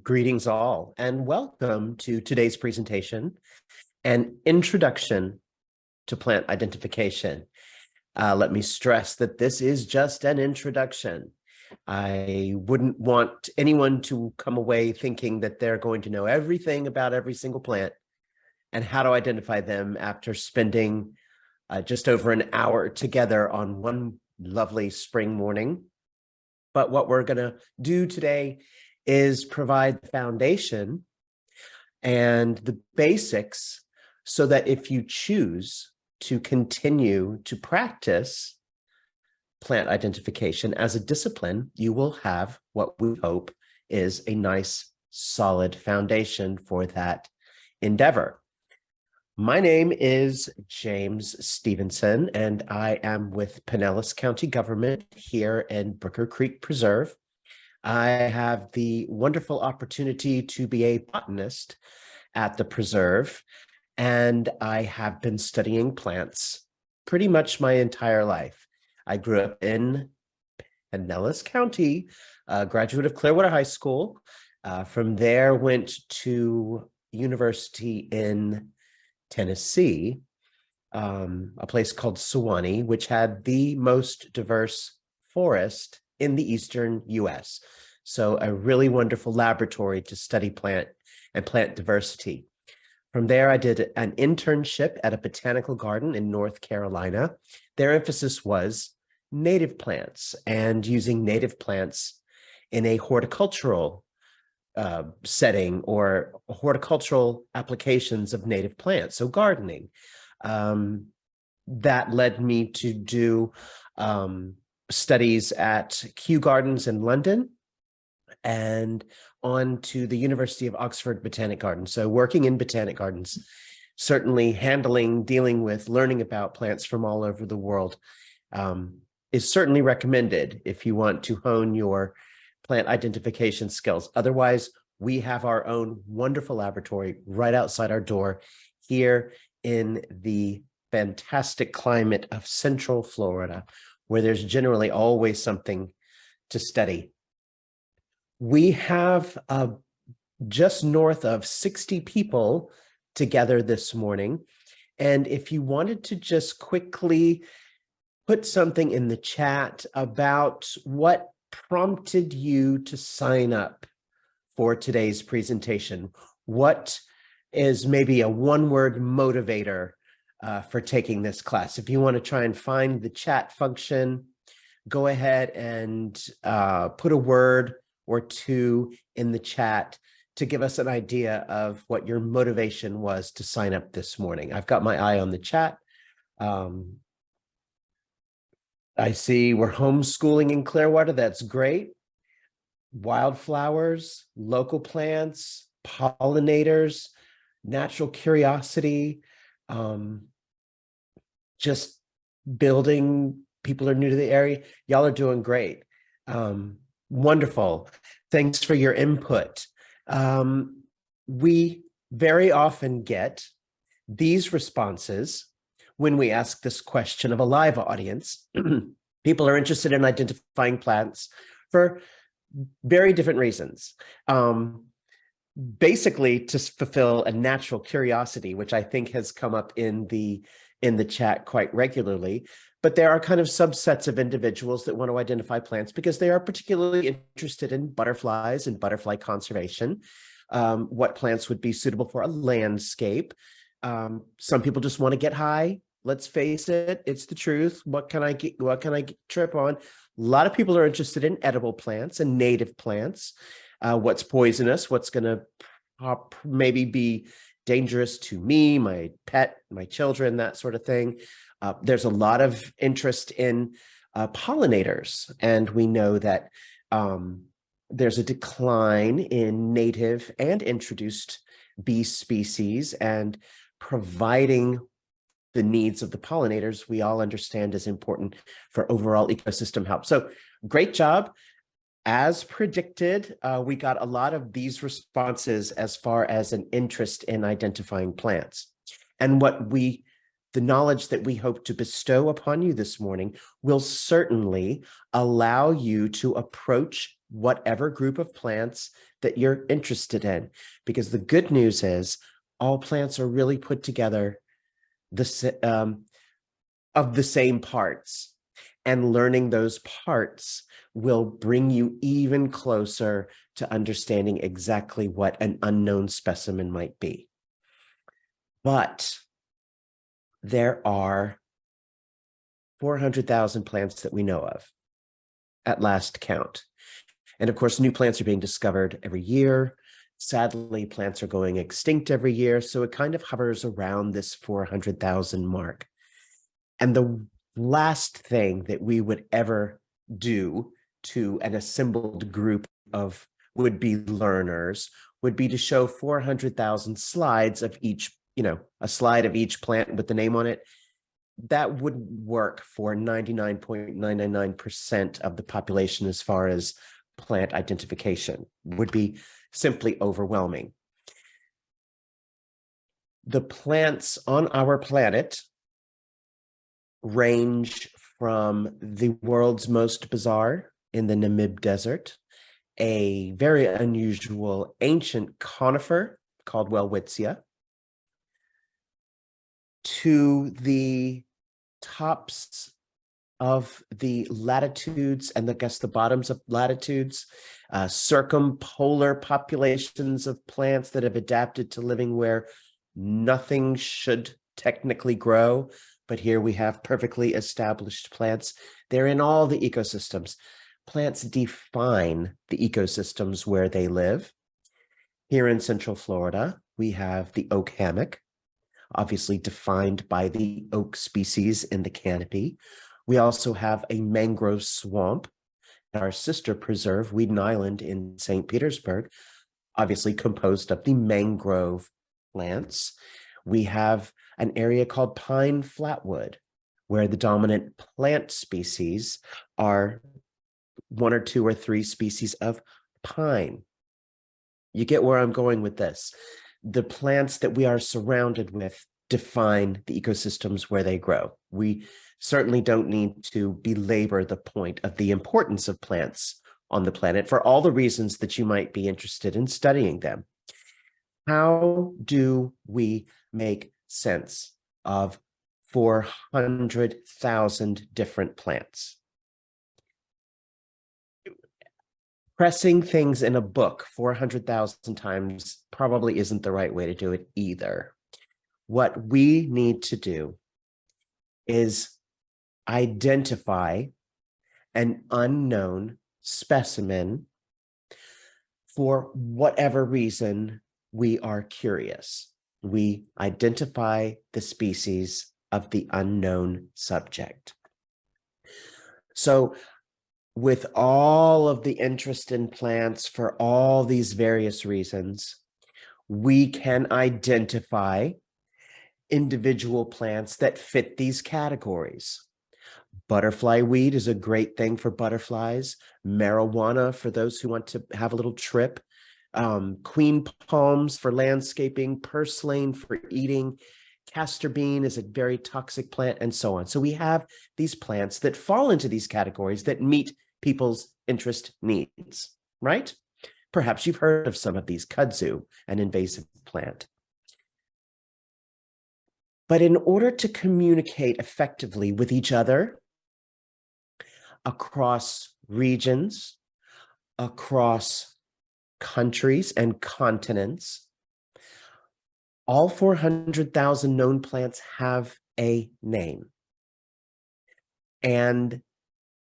Greetings all, and welcome to today's presentation, an introduction to plant identification. Let me stress that this is just an introduction. I wouldn't want anyone to come away thinking that they're going to know everything about every single plant and how to identify them after spending just over an hour together on one lovely spring morning. But what we're going to do today is provide the foundation and the basics so that if you choose to continue to practice plant identification as a discipline, you will have what we hope is a nice, solid foundation for that endeavor. My name is James Stevenson, and I am with Pinellas County Government here in Brooker Creek Preserve. I have the wonderful opportunity to be a botanist at the preserve, and I have been studying plants pretty much my entire life. I grew up in Pinellas County, a graduate of Clearwater High School. From there, went to university in Tennessee, a place called Sewanee, which had the most diverse forest in the eastern US. So a really wonderful laboratory to study plant and plant diversity. From there, I did an internship at a botanical garden in North Carolina. Their emphasis was native plants and using native plants in a horticultural setting or horticultural applications of native plants, so gardening. That led me to do studies at Kew Gardens in London and on to the University of Oxford Botanic Gardens. So working in botanic gardens, certainly dealing with, learning about plants from all over the world is certainly recommended if you want to hone your plant identification skills. Otherwise, we have our own wonderful laboratory right outside our door here in the fantastic climate of Central Florida, where there's generally always something to study. We have just north of 60 people together this morning. And if you wanted to just quickly put something in the chat about what prompted you to sign up for today's presentation, what is maybe a one-word motivator for taking this class. If you want to try and find the chat function, go ahead and put a word or two in the chat to give us an idea of what your motivation was to sign up this morning. I've got my eye on the chat. I see we're homeschooling in Clearwater. That's great. Wildflowers, local plants, pollinators, natural curiosity, just building. People are new to the area. Y'all are doing great. Wonderful. Thanks for your input. We very often get these responses when we ask this question of a live audience. People are interested in identifying plants for very different reasons. Basically to fulfill a natural curiosity, which I think has come up in the chat quite regularly. But there are kind of subsets of individuals that want to identify plants because they are particularly interested in butterflies and butterfly conservation, what plants would be suitable for a landscape. Some people just want to get high. Let's face it, it's the truth. What can I trip on? A lot of people are interested in edible plants and native plants. What's poisonous, what's going to maybe be dangerous to me, my pet, my children, that sort of thing. There's a lot of interest in pollinators, and we know that there's a decline in native and introduced bee species, and providing the needs of the pollinators, we all understand is important for overall ecosystem health. So great job. As predicted, we got a lot of these responses as far as an interest in identifying plants. And the knowledge that we hope to bestow upon you this morning will certainly allow you to approach whatever group of plants that you're interested in. Because the good news is all plants are really put together of the same parts. And learning those parts will bring you even closer to understanding exactly what an unknown specimen might be. But there are 400,000 plants that we know of at last count. And of course, new plants are being discovered every year. Sadly, plants are going extinct every year. So it kind of hovers around this 400,000 mark. And the last thing that we would ever do to an assembled group of would-be learners would be to show 400,000 slides of each, a slide of each plant with the name on it. That would work for 99.999% of the population as far as plant identification, would be simply overwhelming. The plants on our planet range from the world's most bizarre in the Namib Desert, a very unusual ancient conifer called Welwitschia, to the tops of the latitudes and I guess the bottoms of latitudes, circumpolar populations of plants that have adapted to living where nothing should technically grow. But here we have perfectly established plants. They're in all the ecosystems. Plants define the ecosystems where they live. Here in Central Florida, we have the oak hammock, obviously defined by the oak species in the canopy. We also have a mangrove swamp, our sister preserve, Weeden Island in St. Petersburg, obviously composed of the mangrove plants. We have an area called pine flatwood, where the dominant plant species are 1 or 2 or 3 species of pine. You get where I'm going with this. The plants that we are surrounded with define the ecosystems where they grow. We certainly don't need to belabor the point of the importance of plants on the planet for all the reasons that you might be interested in studying them. How do we make sense of 400,000 different plants? Pressing things in a book 400,000 times probably isn't the right way to do it either. What we need to do is identify an unknown specimen for whatever reason we are curious. We identify the species of the unknown subject. So with all of the interest in plants for all these various reasons, we can identify individual plants that fit these categories. Butterfly weed is a great thing for butterflies. Marijuana for those who want to have a little trip. Queen palms for landscaping. Purslane for eating. Castor bean is a very toxic plant, and so on. So we have these plants that fall into these categories that meet people's interest needs, right? Perhaps you've heard of some of these. Kudzu, an invasive plant. But in order to communicate effectively with each other across regions, across countries and continents, all 400,000 known plants have a name. And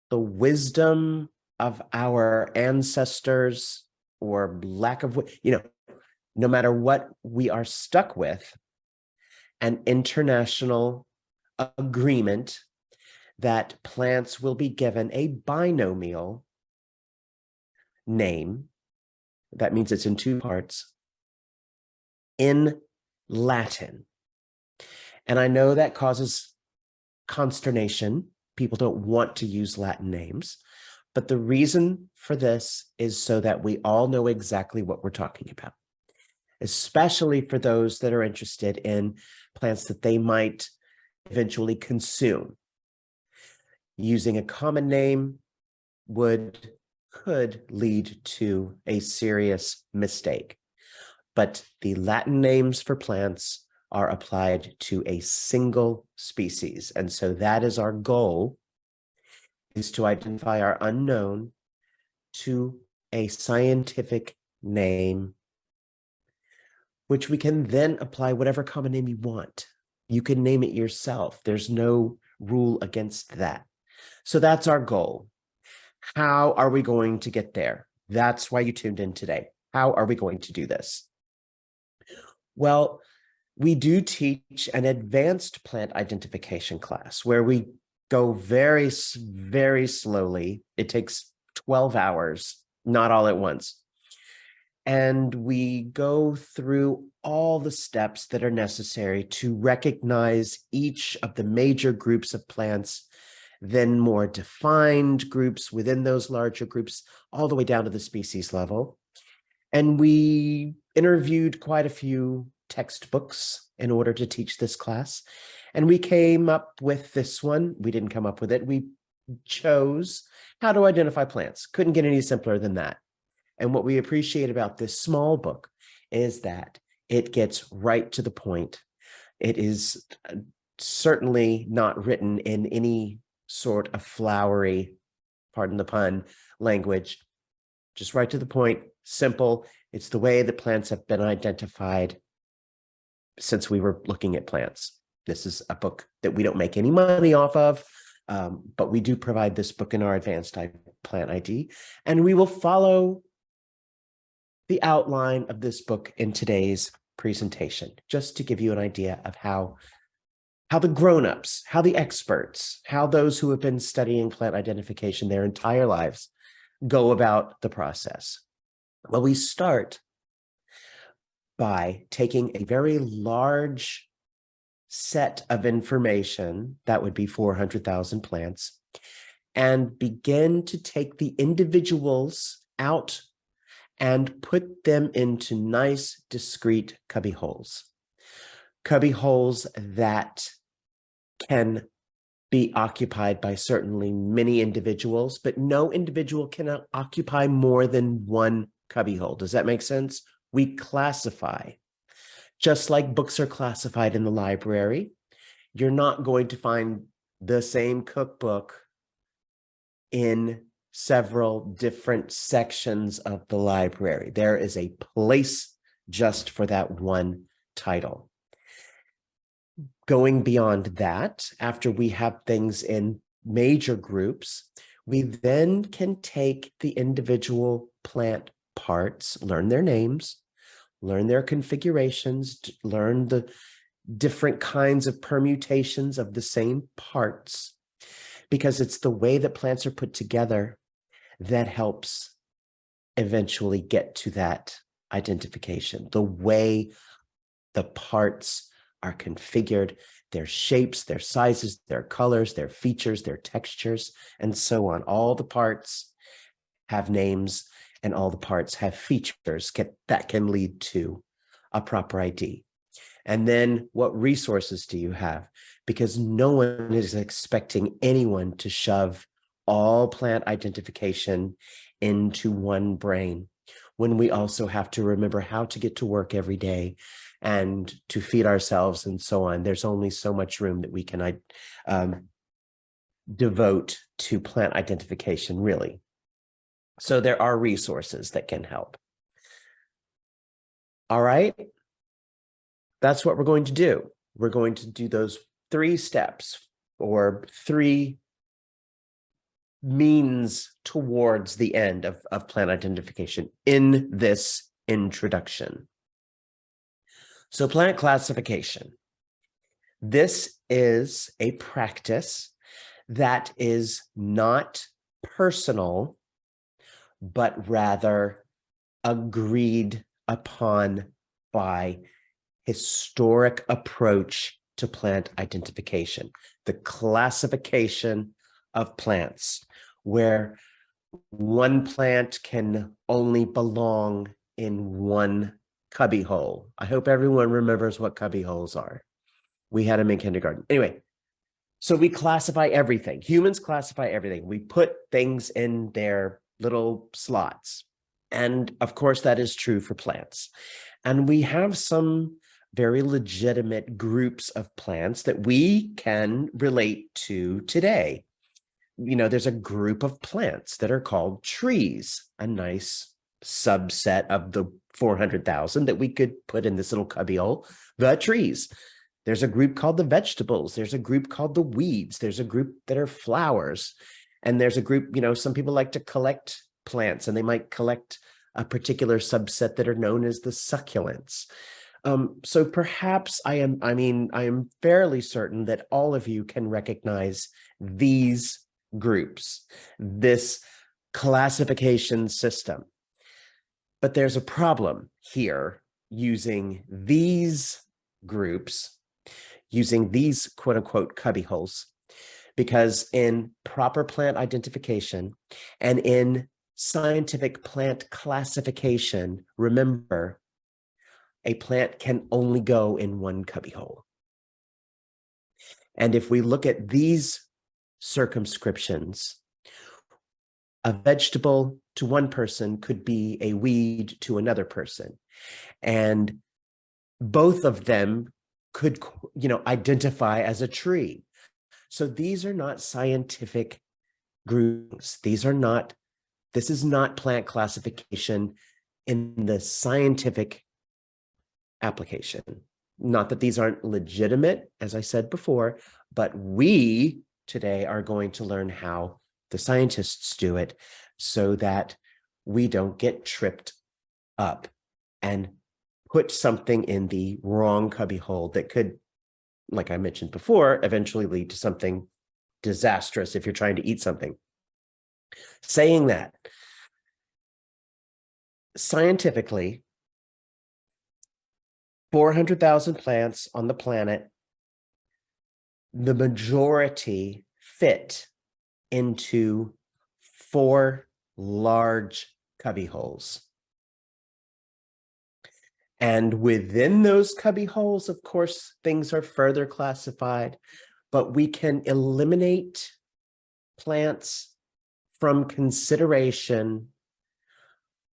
the wisdom of our ancestors, or lack of, no matter what we are stuck with, an international agreement that plants will be given a binomial name. That means it's in 2 parts, in Latin. And I know that causes consternation. People don't want to use Latin names, but the reason for this is so that we all know exactly what we're talking about, especially for those that are interested in plants that they might eventually consume. Using a common name would could lead to a serious mistake. But the Latin names for plants are applied to a single species. And so that is our goal, is to identify our unknown to a scientific name, which we can then apply whatever common name you want. You can name it yourself. There's no rule against that. So that's our goal. How are we going to get there? That's why you tuned in today. How are we going to do this? Well, we do teach an advanced plant identification class where we go very, very slowly. It takes 12 hours, not all at once. And we go through all the steps that are necessary to recognize each of the major groups of plants, then more defined groups within those larger groups, all the way down to the species level. And we interviewed quite a few textbooks in order to teach this class. And we came up with this one. We didn't come up with it. We chose how to identify plants. Couldn't get any simpler than that. And what we appreciate about this small book is that it gets right to the point. It is certainly not written in any sort of flowery, pardon the pun, language. Just right to the point, simple. It's the way that plants have been identified since we were looking at plants. This is a book that we don't make any money off of, but we do provide this book in our advanced plant ID, and we will follow the outline of this book in today's presentation, just to give you an idea of how the grown-ups, how the experts, how those who have been studying plant identification their entire lives go about the process. Well, we start by taking a very large set of information, that would be 400,000 plants, and begin to take the individuals out and put them into nice, discrete cubby holes. Cubby holes that can be occupied by certainly many individuals, but no individual can occupy more than one cubby hole. Does that make sense? We classify. Just like books are classified in the library, you're not going to find the same cookbook in several different sections of the library. There is a place just for that one title. Going beyond that, after we have things in major groups, we then can take the individual plant parts, learn their names, learn their configurations, learn the different kinds of permutations of the same parts, because it's the way that plants are put together that helps eventually get to that identification. The way the parts are configured, their shapes, their sizes, their colors, their features, their textures, and so on. All the parts have names, and all the parts have features that can lead to a proper ID. And then what resources do you have? Because no one is expecting anyone to shove all plant identification into one brain, when we also have to remember how to get to work every day and to feed ourselves and so on. There's only so much room that we can devote to plant identification, really. So there are resources that can help. All right. That's what we're going to do. We're going to do those 3 steps, or 3 means towards the end of plant identification in this introduction. So plant classification. This is a practice that is not personal, but rather agreed upon by historic approach to plant identification, the classification of plants, where one plant can only belong in one cubby hole. I hope everyone remembers what cubby holes are. We had them in kindergarten. Anyway, so we classify everything. Humans classify everything. We put things in their little slots. And of course, that is true for plants. And we have some very legitimate groups of plants that we can relate to today. There's a group of plants that are called trees, a nice subset of the 400,000 that we could put in this little cubbyhole, the trees. There's a group called the vegetables. There's a group called the weeds. There's a group that are flowers. And there's a group, some people like to collect plants, and they might collect a particular subset that are known as the succulents. So perhaps I am fairly certain that all of you can recognize these groups, this classification system. But there's a problem here using these groups, using these quote unquote cubbyholes, because in proper plant identification and in scientific plant classification, remember, a plant can only go in one cubbyhole. And if we look at these circumscriptions, a vegetable to one person could be a weed to another person. And both of them could, identify as a tree. So these are not scientific groups. This is not plant classification in the scientific application. Not that these aren't legitimate, as I said before, but we today are going to learn how the scientists do it so that we don't get tripped up and put something in the wrong cubbyhole that could, like I mentioned before, eventually lead to something disastrous if you're trying to eat something. Saying that, scientifically, 400,000 plants on the planet, the majority fit into 4 large cubbyholes. And within those cubbyholes, of course, things are further classified, but we can eliminate plants from consideration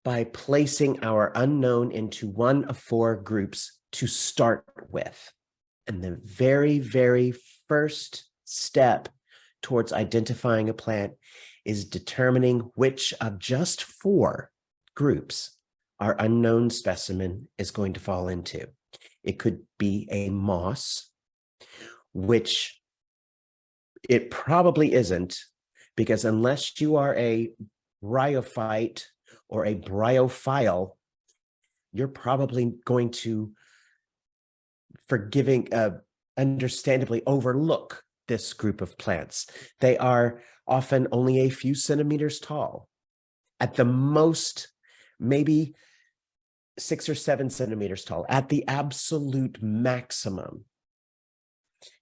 by placing our unknown into one of 4 groups to start with. And the very, very first step towards identifying a plant is determining which of just 4 groups our unknown specimen is going to fall into. It could be a moss, which it probably isn't, because unless you are a bryophyte or a bryophile, you're probably going to understandably overlook this group of plants. They are often only a few centimeters tall. At the most, maybe 6 or 7 centimeters tall. At the absolute maximum,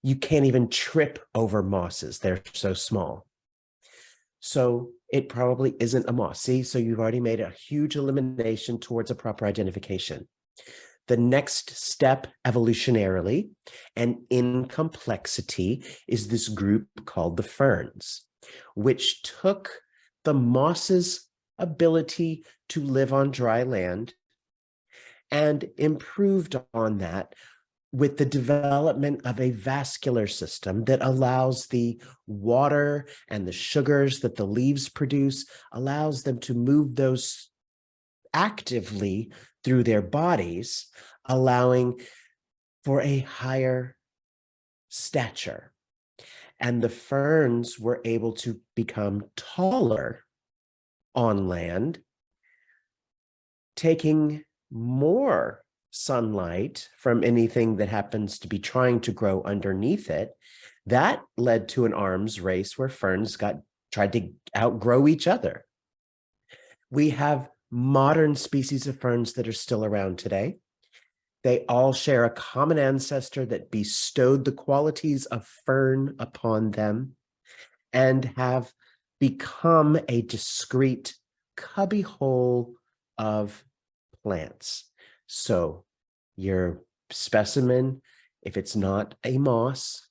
you can't even trip over mosses. They're so small. So it probably isn't a moss. See, so you've already made a huge elimination towards a proper identification. The next step evolutionarily and in complexity is this group called the ferns, which took the moss's ability to live on dry land and improved on that with the development of a vascular system that allows the water and the sugars that the leaves produce, allows them to move those actively through their bodies, allowing for a higher stature. And the ferns were able to become taller on land, taking more sunlight from anything that happens to be trying to grow underneath it. That led to an arms race where ferns tried to outgrow each other. We have modern species of ferns that are still around today. They all share a common ancestor that bestowed the qualities of fern upon them and have become a discrete cubbyhole of plants. So your specimen, if it's not a moss,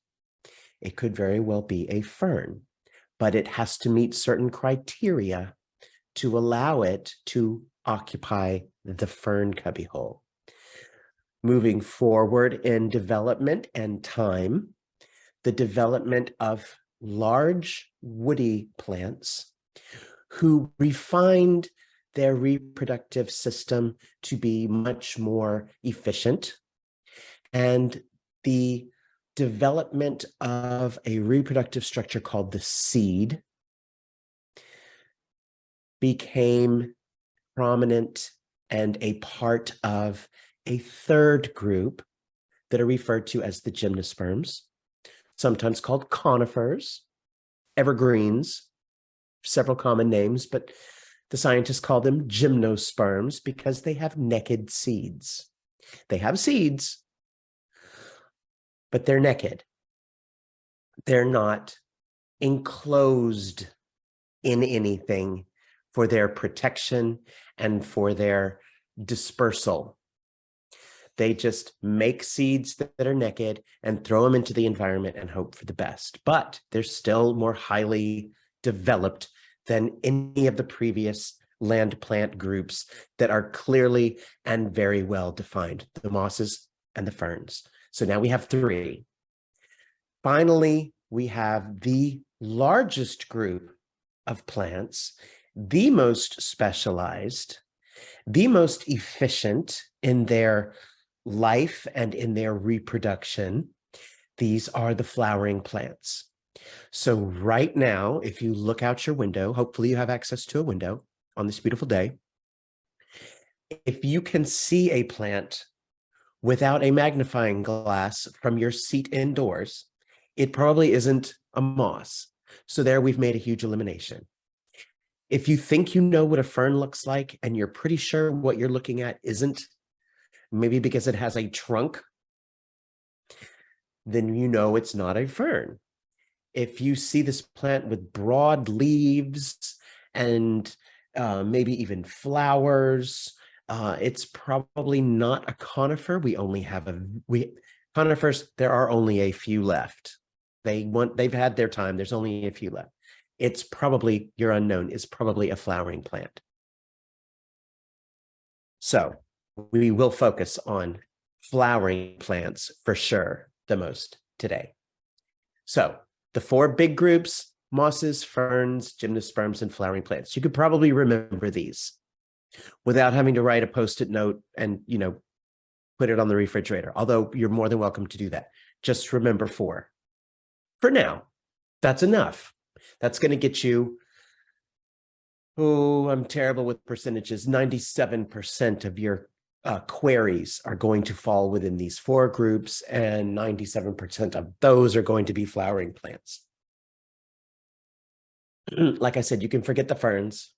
it could very well be a fern, but it has to meet certain criteria to allow it to occupy the fern cubbyhole. Moving forward in development and time, the development of large woody plants who refined their reproductive system to be much more efficient, and the development of a reproductive structure called the seed became prominent and a part of a third group that are referred to as the gymnosperms, sometimes called conifers, evergreens, several common names, but the scientists call them gymnosperms because they have naked seeds. They have seeds, but they're naked. They're not enclosed in anything for their protection and for their dispersal. They just make seeds that are naked and throw them into the environment and hope for the best. But they're still more highly developed than any of the previous land plant groups that are clearly and very well defined, the mosses and the ferns. So now we have three. Finally, we have the largest group of plants, the most specialized, the most efficient in their life and in their reproduction. These are the flowering plants. So right now, if you look out your window, hopefully you have access to a window on this beautiful day. If you can see a plant without a magnifying glass from your seat indoors, it probably isn't a moss. So there we've made a huge elimination. If you think you know what a fern looks like and you're pretty sure what you're looking at isn't, maybe because it has a trunk, then you know it's not a fern. If you see this plant with broad leaves and maybe even flowers, it's probably not a conifer. Conifers, there are only a few left. They've had their time. There's only a few left. It's probably, your unknown is probably a flowering plant. So we will focus on flowering plants for sure the most today. So the four big groups: mosses, ferns, gymnosperms, and flowering plants. You could probably remember these without having to write a Post-it note and, put it on the refrigerator, although you're more than welcome to do that. Just remember four. For now, that's enough. That's going to get you, I'm terrible with percentages, 97% of your queries are going to fall within these four groups, and 97% of those are going to be flowering plants. Like I said, you can forget the ferns.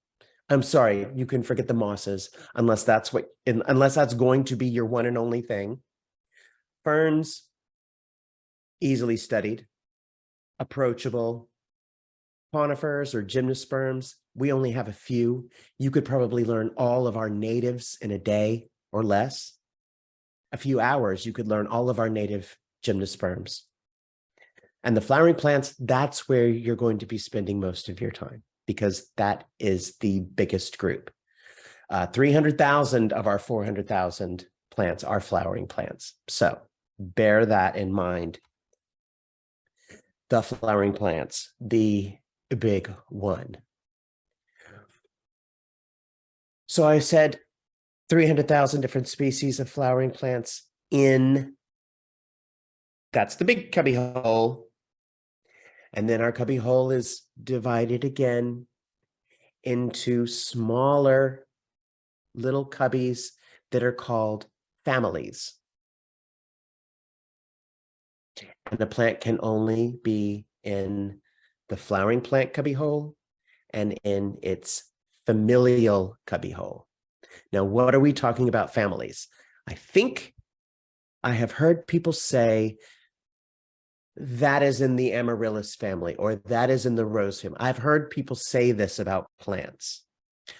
I'm sorry, you can forget the mosses, unless that's going to be your one and only thing. Ferns, easily studied, approachable. Conifers or gymnosperms, we only have a few. You could probably learn all of our natives in a day or less. A few hours, you could learn all of our native gymnosperms. And the flowering plants, that's where you're going to be spending most of your time, because that is the biggest group. 300,000 of our 400,000 plants are flowering plants. So bear that in mind. The flowering plants, the big one. So I said 300,000 different species of flowering plants that's the big cubby hole. And then our cubby hole is divided again into smaller little cubbies that are called families. And a plant can only be in the flowering plant cubbyhole and in its familial cubbyhole. Now, what are we talking about families? I think I have heard people say that is in the amaryllis family, or that is in the rose family. I've heard people say this about plants.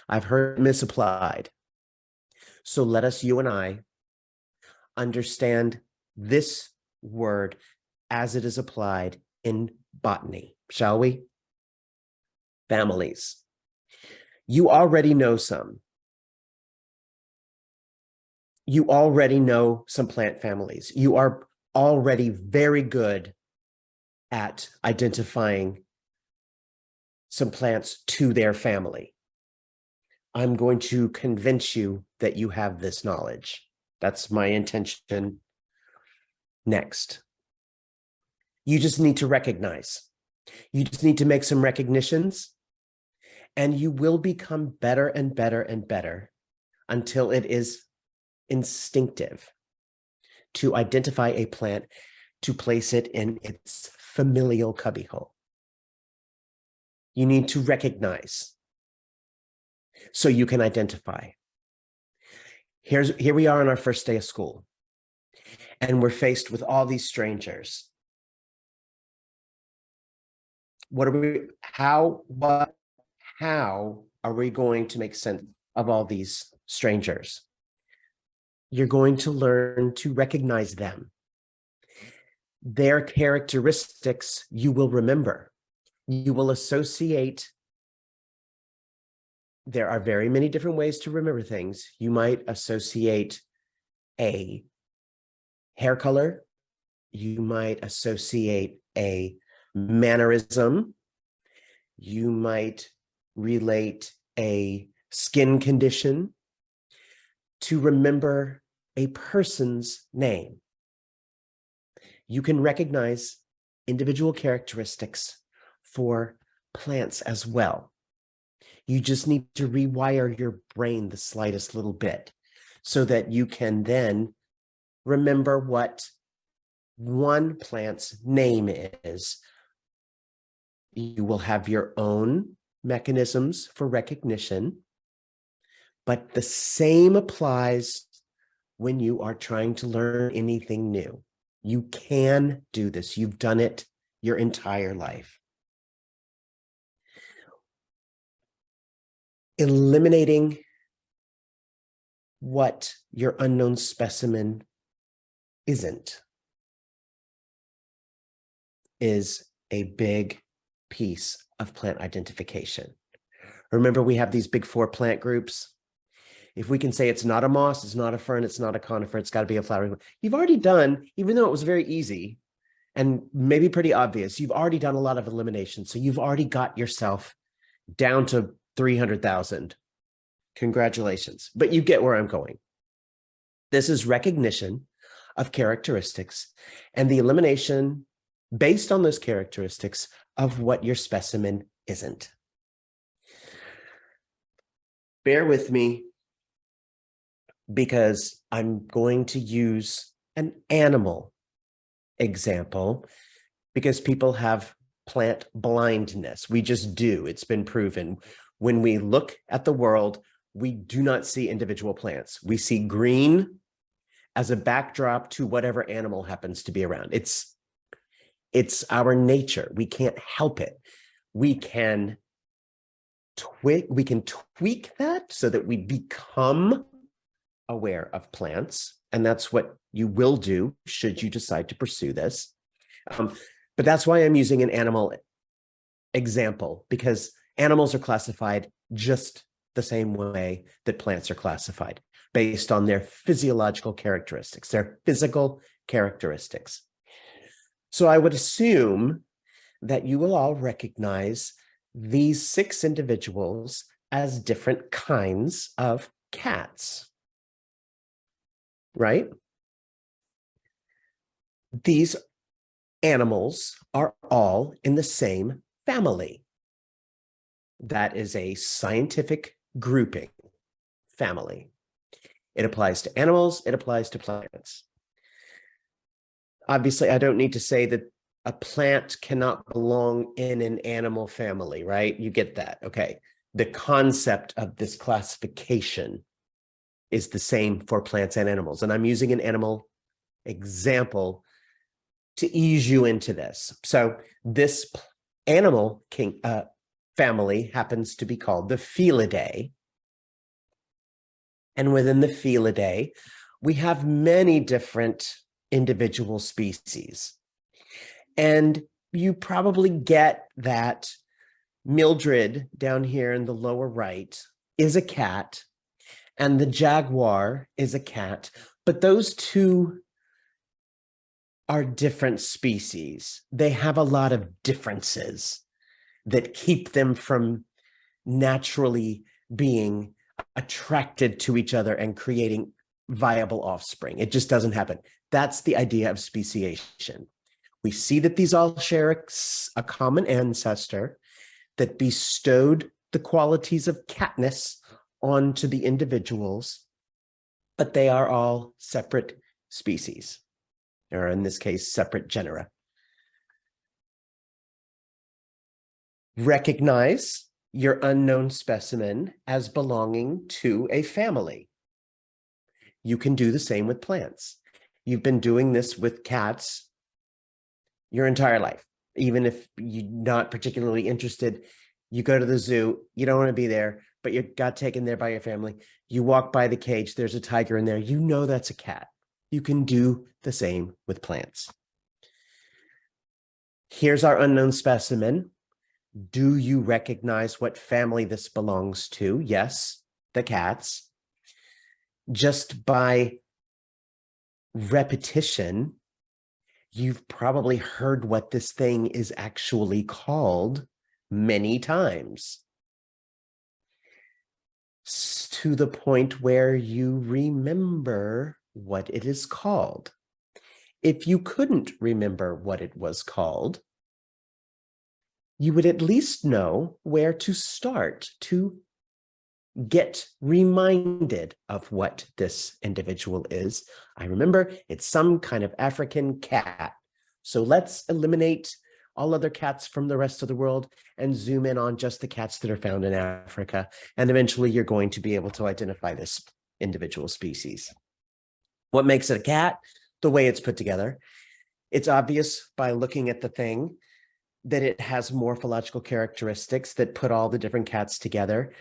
I've heard it misapplied. So let us, you and I, understand this word as it is applied in botany, shall we? Families. You already know some. You already know some plant families. You are already very good at identifying some plants to their family. I'm going to convince you that you have this knowledge. That's my intention. Next, you just need to recognize. You just need to make some recognitions, and you will become better and better and better until it is instinctive to identify a plant, to place it in its familial cubbyhole. You need to recognize so you can identify. Here we are on our first day of school, and we're faced with all these strangers. How are we going to make sense of all these strangers? You're going to learn to recognize them. Their characteristics you will remember. You will associate. There are very many different ways to remember things. You might associate a hair color. You might associate a mannerism. You might relate a skin condition to remember a person's name. You can recognize individual characteristics for plants as well. You just need to rewire your brain the slightest little bit so that you can then remember what one plant's name is. You will have your own mechanisms for recognition, but the same applies when you are trying to learn anything new. You can do this. You've done it your entire life. Eliminating what your unknown specimen isn't is a big piece of plant identification. Remember, we have these big 4 plant groups. If we can say it's not a moss, it's not a fern, it's not a conifer, it's got to be a flowering plant. You've already done, even though it was very easy and maybe pretty obvious, you've already done a lot of elimination. So you've already got yourself down to 300,000. Congratulations. But you get where I'm going. This is recognition of characteristics and the elimination based on those characteristics of what your specimen isn't. Bear with me because I'm going to use an animal example because people have plant blindness. We just do. It's been proven. When we look at the world, we do not see individual plants. We see green as a backdrop to whatever animal happens to be around. It's our nature. We can't help it. We can tweak that so that we become aware of plants. And that's what you will do should you decide to pursue this. But that's why I'm using an animal example, because animals are classified just the same way that plants are classified, based on their physiological characteristics, their physical characteristics. So I would assume that you will all recognize these 6 individuals as different kinds of cats, right? These animals are all in the same family. That is a scientific grouping, family. It applies to animals, it applies to plants. Obviously, I don't need to say that a plant cannot belong in an animal family, right? You get that, okay. The concept of this classification is the same for plants and animals. And I'm using an animal example to ease you into this. So this animal family happens to be called the Felidae. And within the Felidae, we have many different individual species. And you probably get that Mildred down here in the lower right is a cat, and the jaguar is a cat, but those two are different species. They have a lot of differences that keep them from naturally being attracted to each other and creating viable offspring. It just doesn't happen. That's the idea of speciation. We see that these all share a common ancestor that bestowed the qualities of catness onto the individuals, but they are all separate species, or in this case, separate genera. Recognize your unknown specimen as belonging to a family. You can do the same with plants. You've been doing this with cats your entire life. Even if you're not particularly interested, you go to the zoo, you don't want to be there, but you got taken there by your family. You walk by the cage, there's a tiger in there. You know that's a cat. You can do the same with plants. Here's our unknown specimen. Do you recognize what family this belongs to? Yes, the cats. Just by repetition, you've probably heard what this thing is actually called many times, to the point where you remember what it is called. If you couldn't remember what it was called, you would at least know where to start to get reminded of what this individual is. I remember it's some kind of African cat. So let's eliminate all other cats from the rest of the world and zoom in on just the cats that are found in Africa. And eventually you're going to be able to identify this individual species. What makes it a cat? The way it's put together. It's obvious by looking at the thing that it has morphological characteristics that put all the different cats together.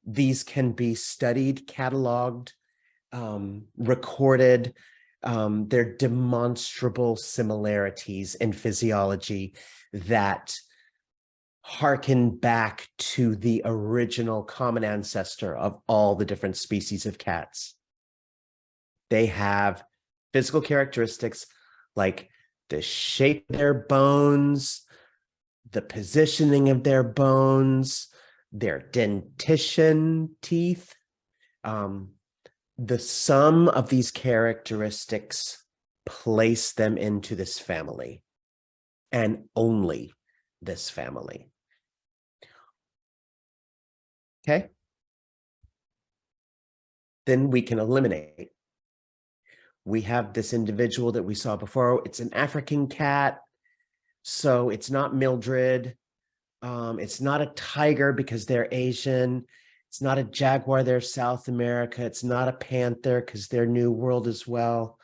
These can be studied, cataloged, recorded. They're demonstrable similarities in physiology that harken back to the original common ancestor of all the different species of cats. They have physical characteristics like the shape of their bones, the positioning of their bones, their dentition teeth. The sum of these characteristics place them into this family, and only this family. Okay? Then we can eliminate. We have this individual that we saw before. It's an African cat, so it's not Mildred. It's not a tiger because they're Asian. It's not a jaguar, they're South America. It's not a panther because they're New World as well.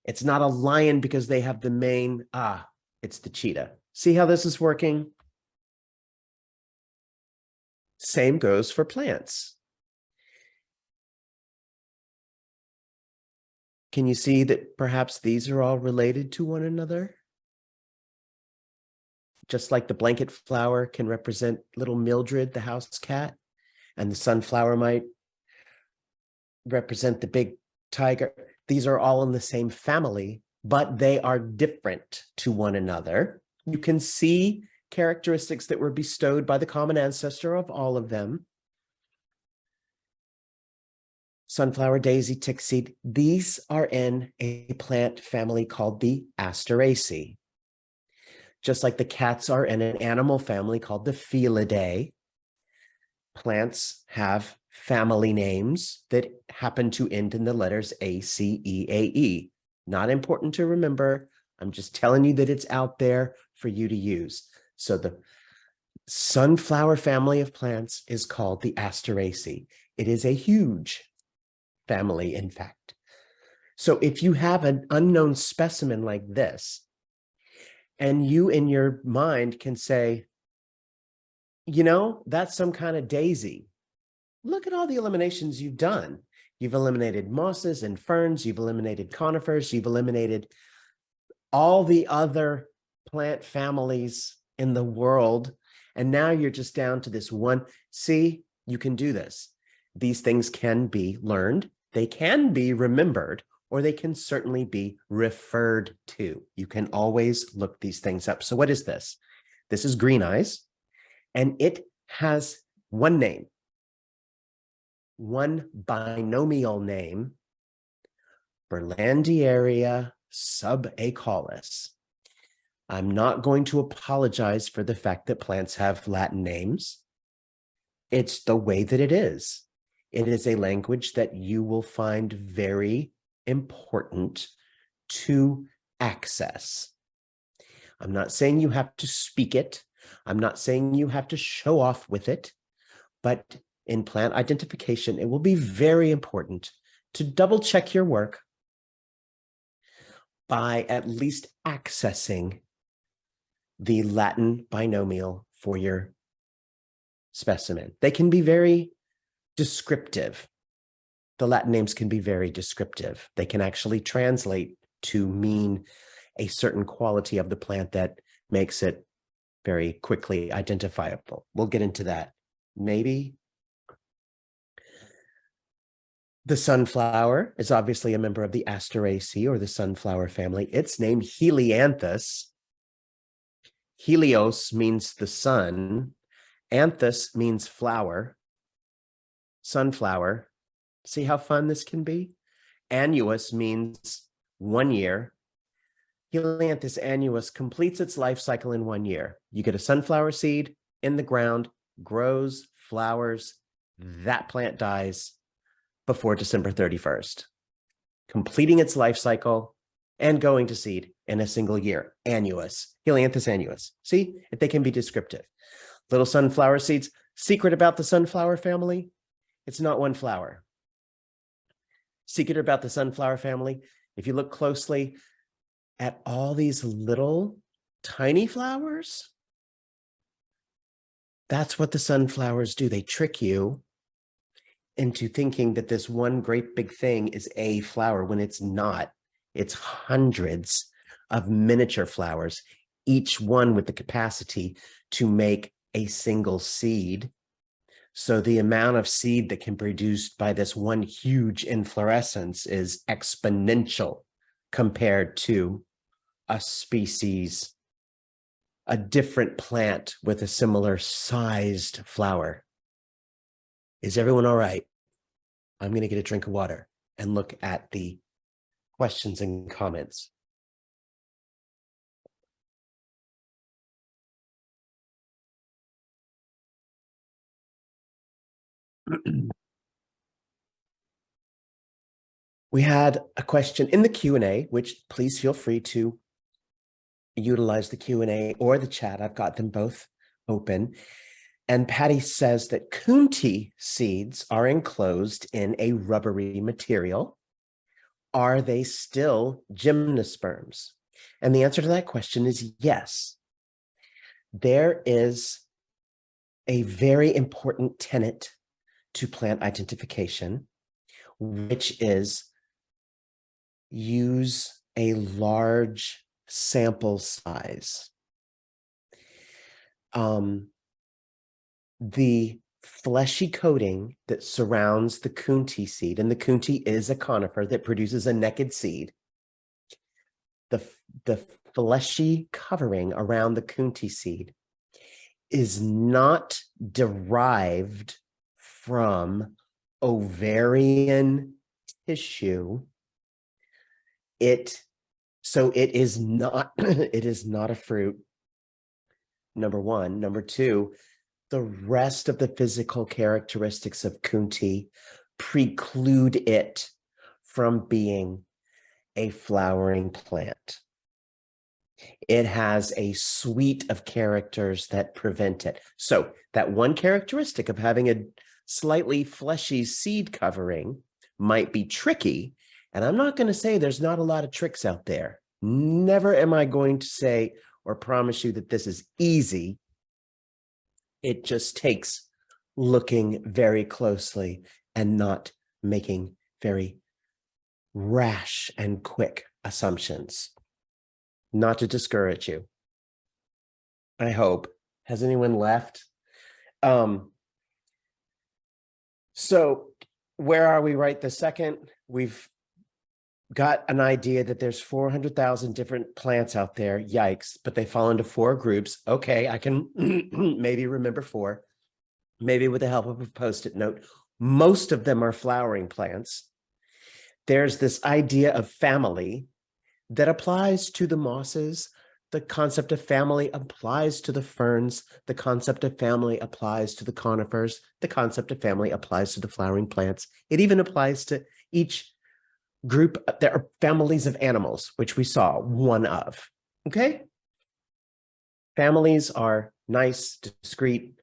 It's not a lion because they have the mane. It's the cheetah. See how this is working? Same goes for plants. Can you see that perhaps these are all related to one another? Just like the blanket flower can represent little Mildred, the house cat, and the sunflower might represent the big tiger. These are all in the same family, but they are different to one another. You can see characteristics that were bestowed by the common ancestor of all of them. Sunflower, daisy, tickseed, these are in a plant family called the Asteraceae. Just like the cats are in an animal family called the Felidae, plants have family names that happen to end in the letters A, C, E, A, E. Not important to remember. I'm just telling you that it's out there for you to use. So the sunflower family of plants is called the Asteraceae. It is a huge family, in fact. So if you have an unknown specimen like this, and you in your mind can say, you know, that's some kind of daisy. Look at all the eliminations you've done. You've eliminated mosses and ferns. You've eliminated conifers. You've eliminated all the other plant families in the world. And now you're just down to this one. See, you can do this. These things can be learned, they can be remembered, or they can certainly be referred to. You can always look these things up. So what is this? This is green eyes, and it has one name, one binomial name, Berlandiaria subacaulis. I'm not going to apologize for the fact that plants have Latin names. It's the way that it is. It is a language that you will find very important to access. I'm not saying you have to speak it. I'm not saying you have to show off with it, but in plant identification, it will be very important to double check your work by at least accessing the Latin binomial for your specimen. They can be very descriptive. The Latin names can be very descriptive. They can actually translate to mean a certain quality of the plant that makes it very quickly identifiable. We'll get into that. Maybe. The sunflower is obviously a member of the Asteraceae, or the sunflower family. Its name, Helianthus. Helios means the sun. Anthus means flower. Sunflower. See how fun this can be? Annuus means 1 year. Helianthus annuus completes its life cycle in 1 year. You get a sunflower seed in the ground, grows, flowers, that plant dies before December 31st, completing its life cycle and going to seed in a single year. Annuus, Helianthus annuus. See, they can be descriptive. Little sunflower seeds. Secret about the sunflower family, it's not one flower. Secret about the sunflower family, if you look closely at all these little tiny flowers, that's what the sunflowers do. They trick you into thinking that this one great big thing is a flower when it's not. It's hundreds of miniature flowers, each one with the capacity to make a single seed. So the amount of seed that can be produced by this one huge inflorescence is exponential compared to a species, a different plant with a similar sized flower. Is everyone all right? I'm going to get a drink of water and look at the questions and comments. We had a question in the Q&A, which please feel free to utilize the Q&A or the chat. I've got them both open. And Patty says that Kunti seeds are enclosed in a rubbery material. Are they still gymnosperms? And the answer to that question is yes. There is a very important tenet to plant identification, which is use a large sample size. The fleshy coating that surrounds the Kunti seed, and the Kunti is a conifer that produces a naked seed. The fleshy covering around the Kunti seed is not derived from ovarian tissue. So it is not it is not a fruit, number one. Number two, the rest of the physical characteristics of Kunti preclude it from being a flowering plant. It has a suite of characters that prevent it. So that one characteristic of having a slightly fleshy seed covering might be tricky. And I'm not going to say there's not a lot of tricks out there. Never am I going to say or promise you that this is easy. It just takes looking very closely and not making very rash and quick assumptions. Not to discourage you. I hope Has anyone left? So where are we right this second? We've got an idea that there's 400,000 different plants out there. Yikes, but they fall into 4 groups. Okay, I can maybe remember 4. Maybe with the help of a Post-it note. Most of them are flowering plants. There's this idea of family that applies to the mosses. The concept of family applies to the ferns. The concept of family applies to the conifers. The concept of family applies to the flowering plants. It even applies to each group. There are families of animals, which we saw one of. Okay? Families are nice, discrete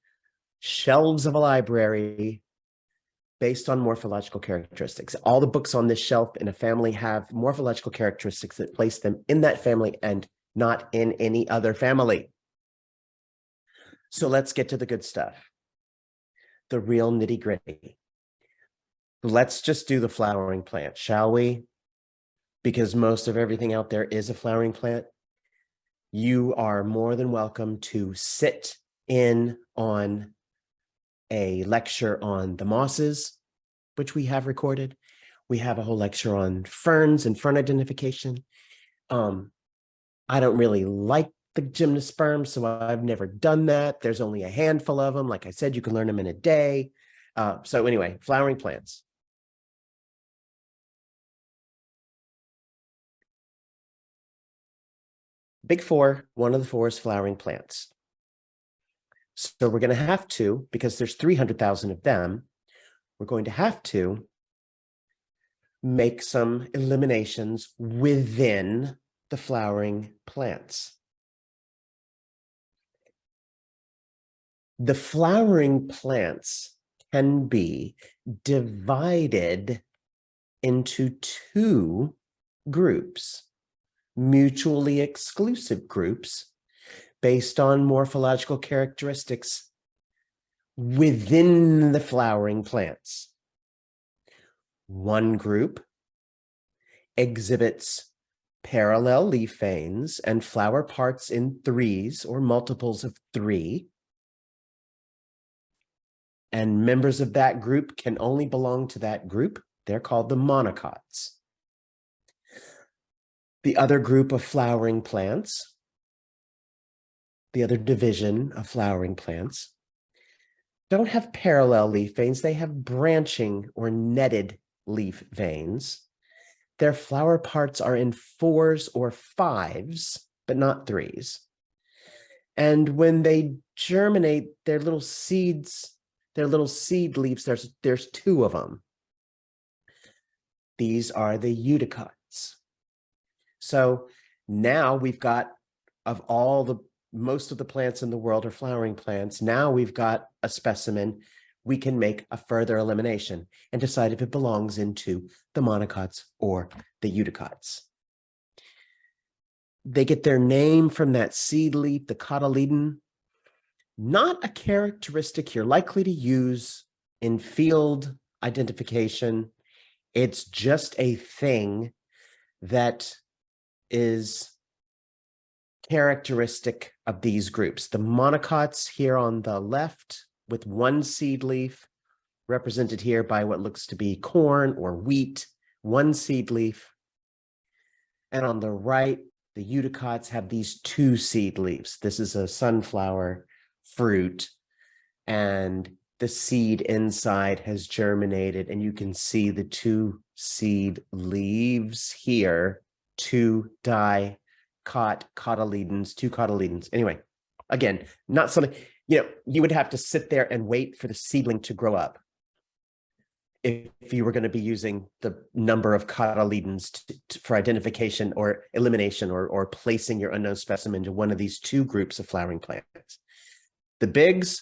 shelves of a library based on morphological characteristics. All the books on this shelf in a family have morphological characteristics that place them in that family and not in any other family. So let's get to the good stuff, the real nitty-gritty. Let's just do the flowering plant, shall we? Because most of everything out there is a flowering plant. You are more than welcome to sit in on a lecture on the mosses, which we have recorded. We have a whole lecture on ferns and fern identification. I don't really like the gymnosperms, so I've never done that. There's only a handful of them. Like I said, you can learn them in a day. So anyway, flowering plants. Big 4, one of the 4 is flowering plants. So we're going to have to, because there's 300,000 of them, we're going to have to make some eliminations within the flowering plants. The flowering plants can be divided into 2 groups, mutually exclusive groups, based on morphological characteristics within the flowering plants. One group exhibits parallel leaf veins and flower parts in 3s or multiples of 3. And members of that group can only belong to that group. They're called the monocots. The other group of flowering plants, the other division of flowering plants, don't have parallel leaf veins. They have branching or netted leaf veins. Their flower parts are in 4s or 5s, but not 3s. And when they germinate, their little seeds, their little seed leaves, there's 2 of them. These are the eudicots. So now we've got, of all the, most of the plants in the world are flowering plants. Now we've got a specimen. We can make a further elimination and decide if it belongs into the monocots or the eudicots. They get their name from that seed leaf, the cotyledon. Not a characteristic you're likely to use in field identification. It's just a thing that is characteristic of these groups. The monocots here on the left with 1 seed leaf, represented here by what looks to be corn or wheat, 1 seed leaf. And on the right, the eudicots have these 2 seed leaves. This is a sunflower fruit, and the seed inside has germinated, and you can see the 2 seed leaves here, 2 cotyledons, 2 cotyledons. Anyway, again, not something, you would have to sit there and wait for the seedling to grow up if you were going to be using the number of cotyledons for identification or elimination or placing your unknown specimen into one of these 2 groups of flowering plants. The bigs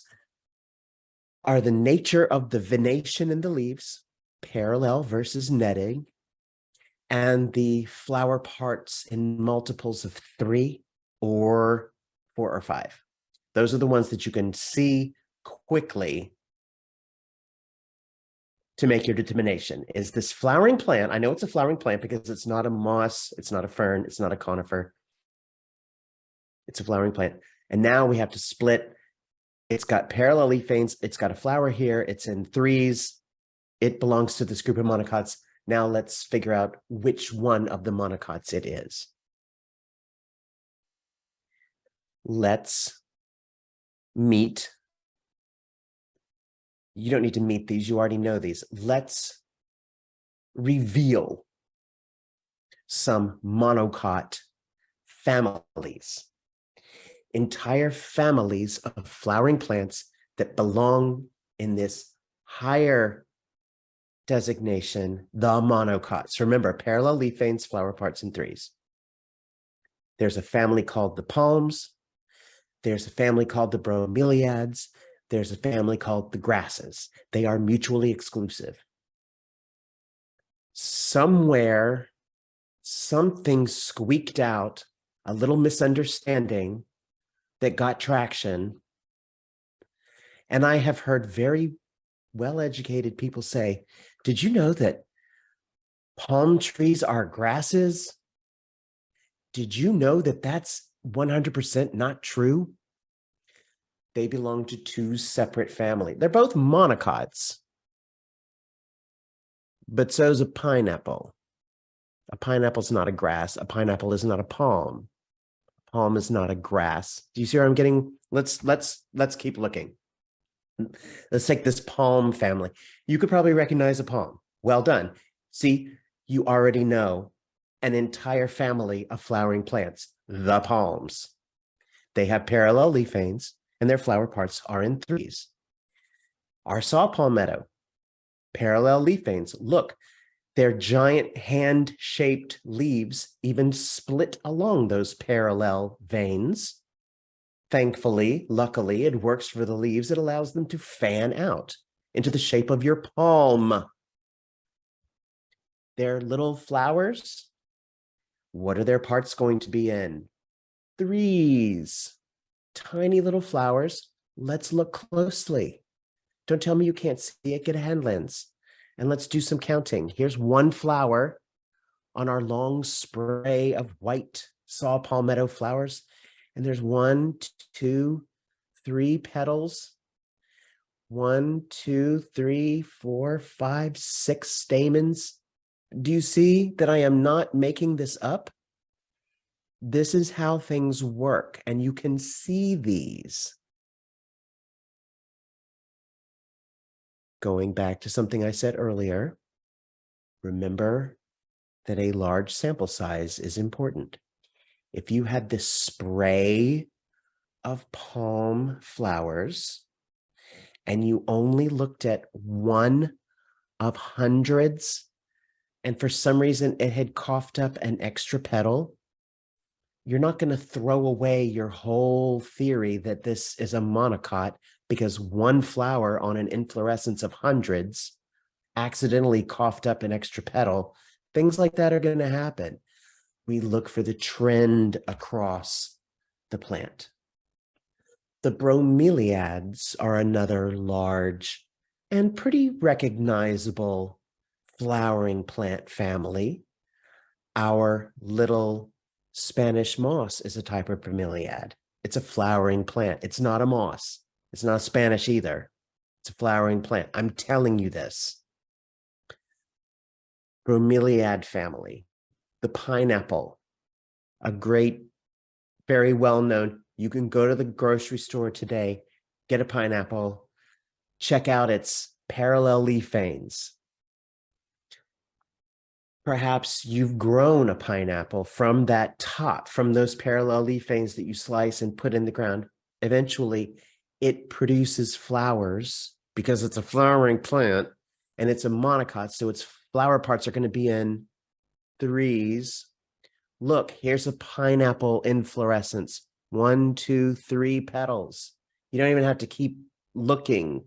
are the nature of the venation in the leaves, parallel versus netting, and the flower parts in multiples of 3 or 4 or 5. Those are the ones that you can see quickly to make your determination. Is this flowering plant? I know it's a flowering plant because it's not a moss, it's not a fern, it's not a conifer. It's a flowering plant. And now we have to split It's got parallel leaf veins. It's got a flower here. It's in threes. It belongs to this group of monocots. Now let's figure out which one of the monocots it is. Let's meet. You don't need to meet these. You already know these. Let's reveal some monocot families, entire families of flowering plants that belong in this higher designation, the monocots. Remember, parallel leaf veins, flower parts in threes. There's a family called the palms. There's a family called the bromeliads. There's a family called the grasses. They are mutually exclusive. Somewhere, something squeaked out, a little misunderstanding that got traction. And I have heard very well-educated people say, did you know that palm trees are grasses? Did you know that that's 100% not true? They belong to two separate families. They're both monocots, but so's a pineapple. A pineapple's not a grass. A pineapple is not a palm. Palm is not a grass. Do you see where I'm getting? Let's keep looking. Let's take this palm family. You could probably recognize a palm. Well done. See, you already know an entire family of flowering plants, the palms. They have parallel leaf veins, and their flower parts are in threes. Our saw palmetto, parallel leaf veins. Look, their giant hand-shaped leaves even split along those parallel veins. Thankfully, luckily, it works for the leaves. It allows them to fan out into the shape of your palm. Their little flowers, what are their parts going to be in? Threes. Tiny little flowers. Let's look closely. Don't tell me you can't see it. Get a hand lens. And let's do some counting. Here's one flower on our long spray of white saw palmetto flowers. And there's 1, 2, 3 petals. 1, 2, 3, 4, 5, 6 stamens. Do you see that I am not making this up? This is how things work, and you can see these. Going back to something I said earlier, remember that a large sample size is important. If you had this spray of palm flowers and you only looked at one of hundreds, and for some reason it had coughed up an extra petal, you're not going to throw away your whole theory that this is a monocot because one flower on an inflorescence of hundreds accidentally coughed up an extra petal. Things like that are going to happen. We look for the trend across the plant. The bromeliads are another large and pretty recognizable flowering plant family. Our little Spanish moss is a type of bromeliad. It's a flowering plant. It's not a moss. It's not Spanish either. It's a flowering plant. I'm telling you this. Bromeliad family. The pineapple, a great, very well-known. You can go to the grocery store today, get a pineapple, check out its parallel leaf veins. Perhaps you've grown a pineapple from that top, from those parallel leaf veins that you slice and put in the ground. Eventually, it produces flowers because it's a flowering plant and it's a monocot, so its flower parts are going to be in threes. Look, here's a pineapple inflorescence. 1, 2, 3 petals. You don't even have to keep looking.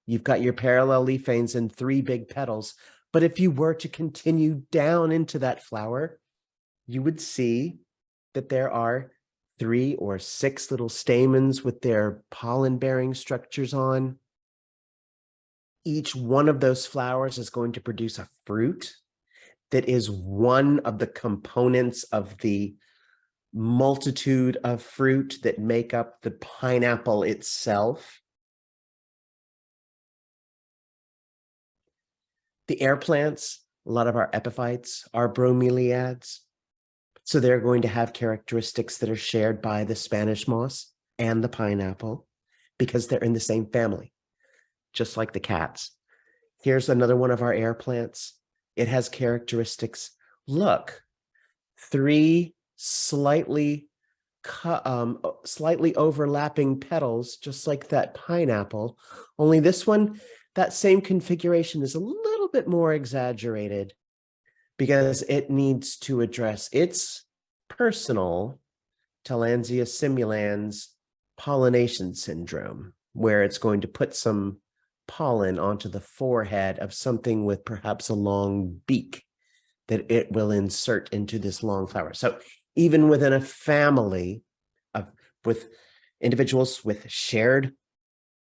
You've got your parallel leaf veins and 3 big petals. But if you were to continue down into that flower, you would see that there are 3 or 6 little stamens with their pollen-bearing structures on. Each one of those flowers is going to produce a fruit that is one of the components of the multitude of fruit that make up the pineapple itself. The air plants, a lot of our epiphytes are bromeliads. So they're going to have characteristics that are shared by the Spanish moss and the pineapple because they're in the same family, just like the cats. Here's another one of our air plants. It has characteristics. Look, three slightly overlapping petals, just like that pineapple. Only this one, that same configuration is a little bit more exaggerated because it needs to address its personal Tillandsia simulans pollination syndrome, where it's going to put some pollen onto the forehead of something with perhaps a long beak that it will insert into this long flower. So even within a family with individuals with shared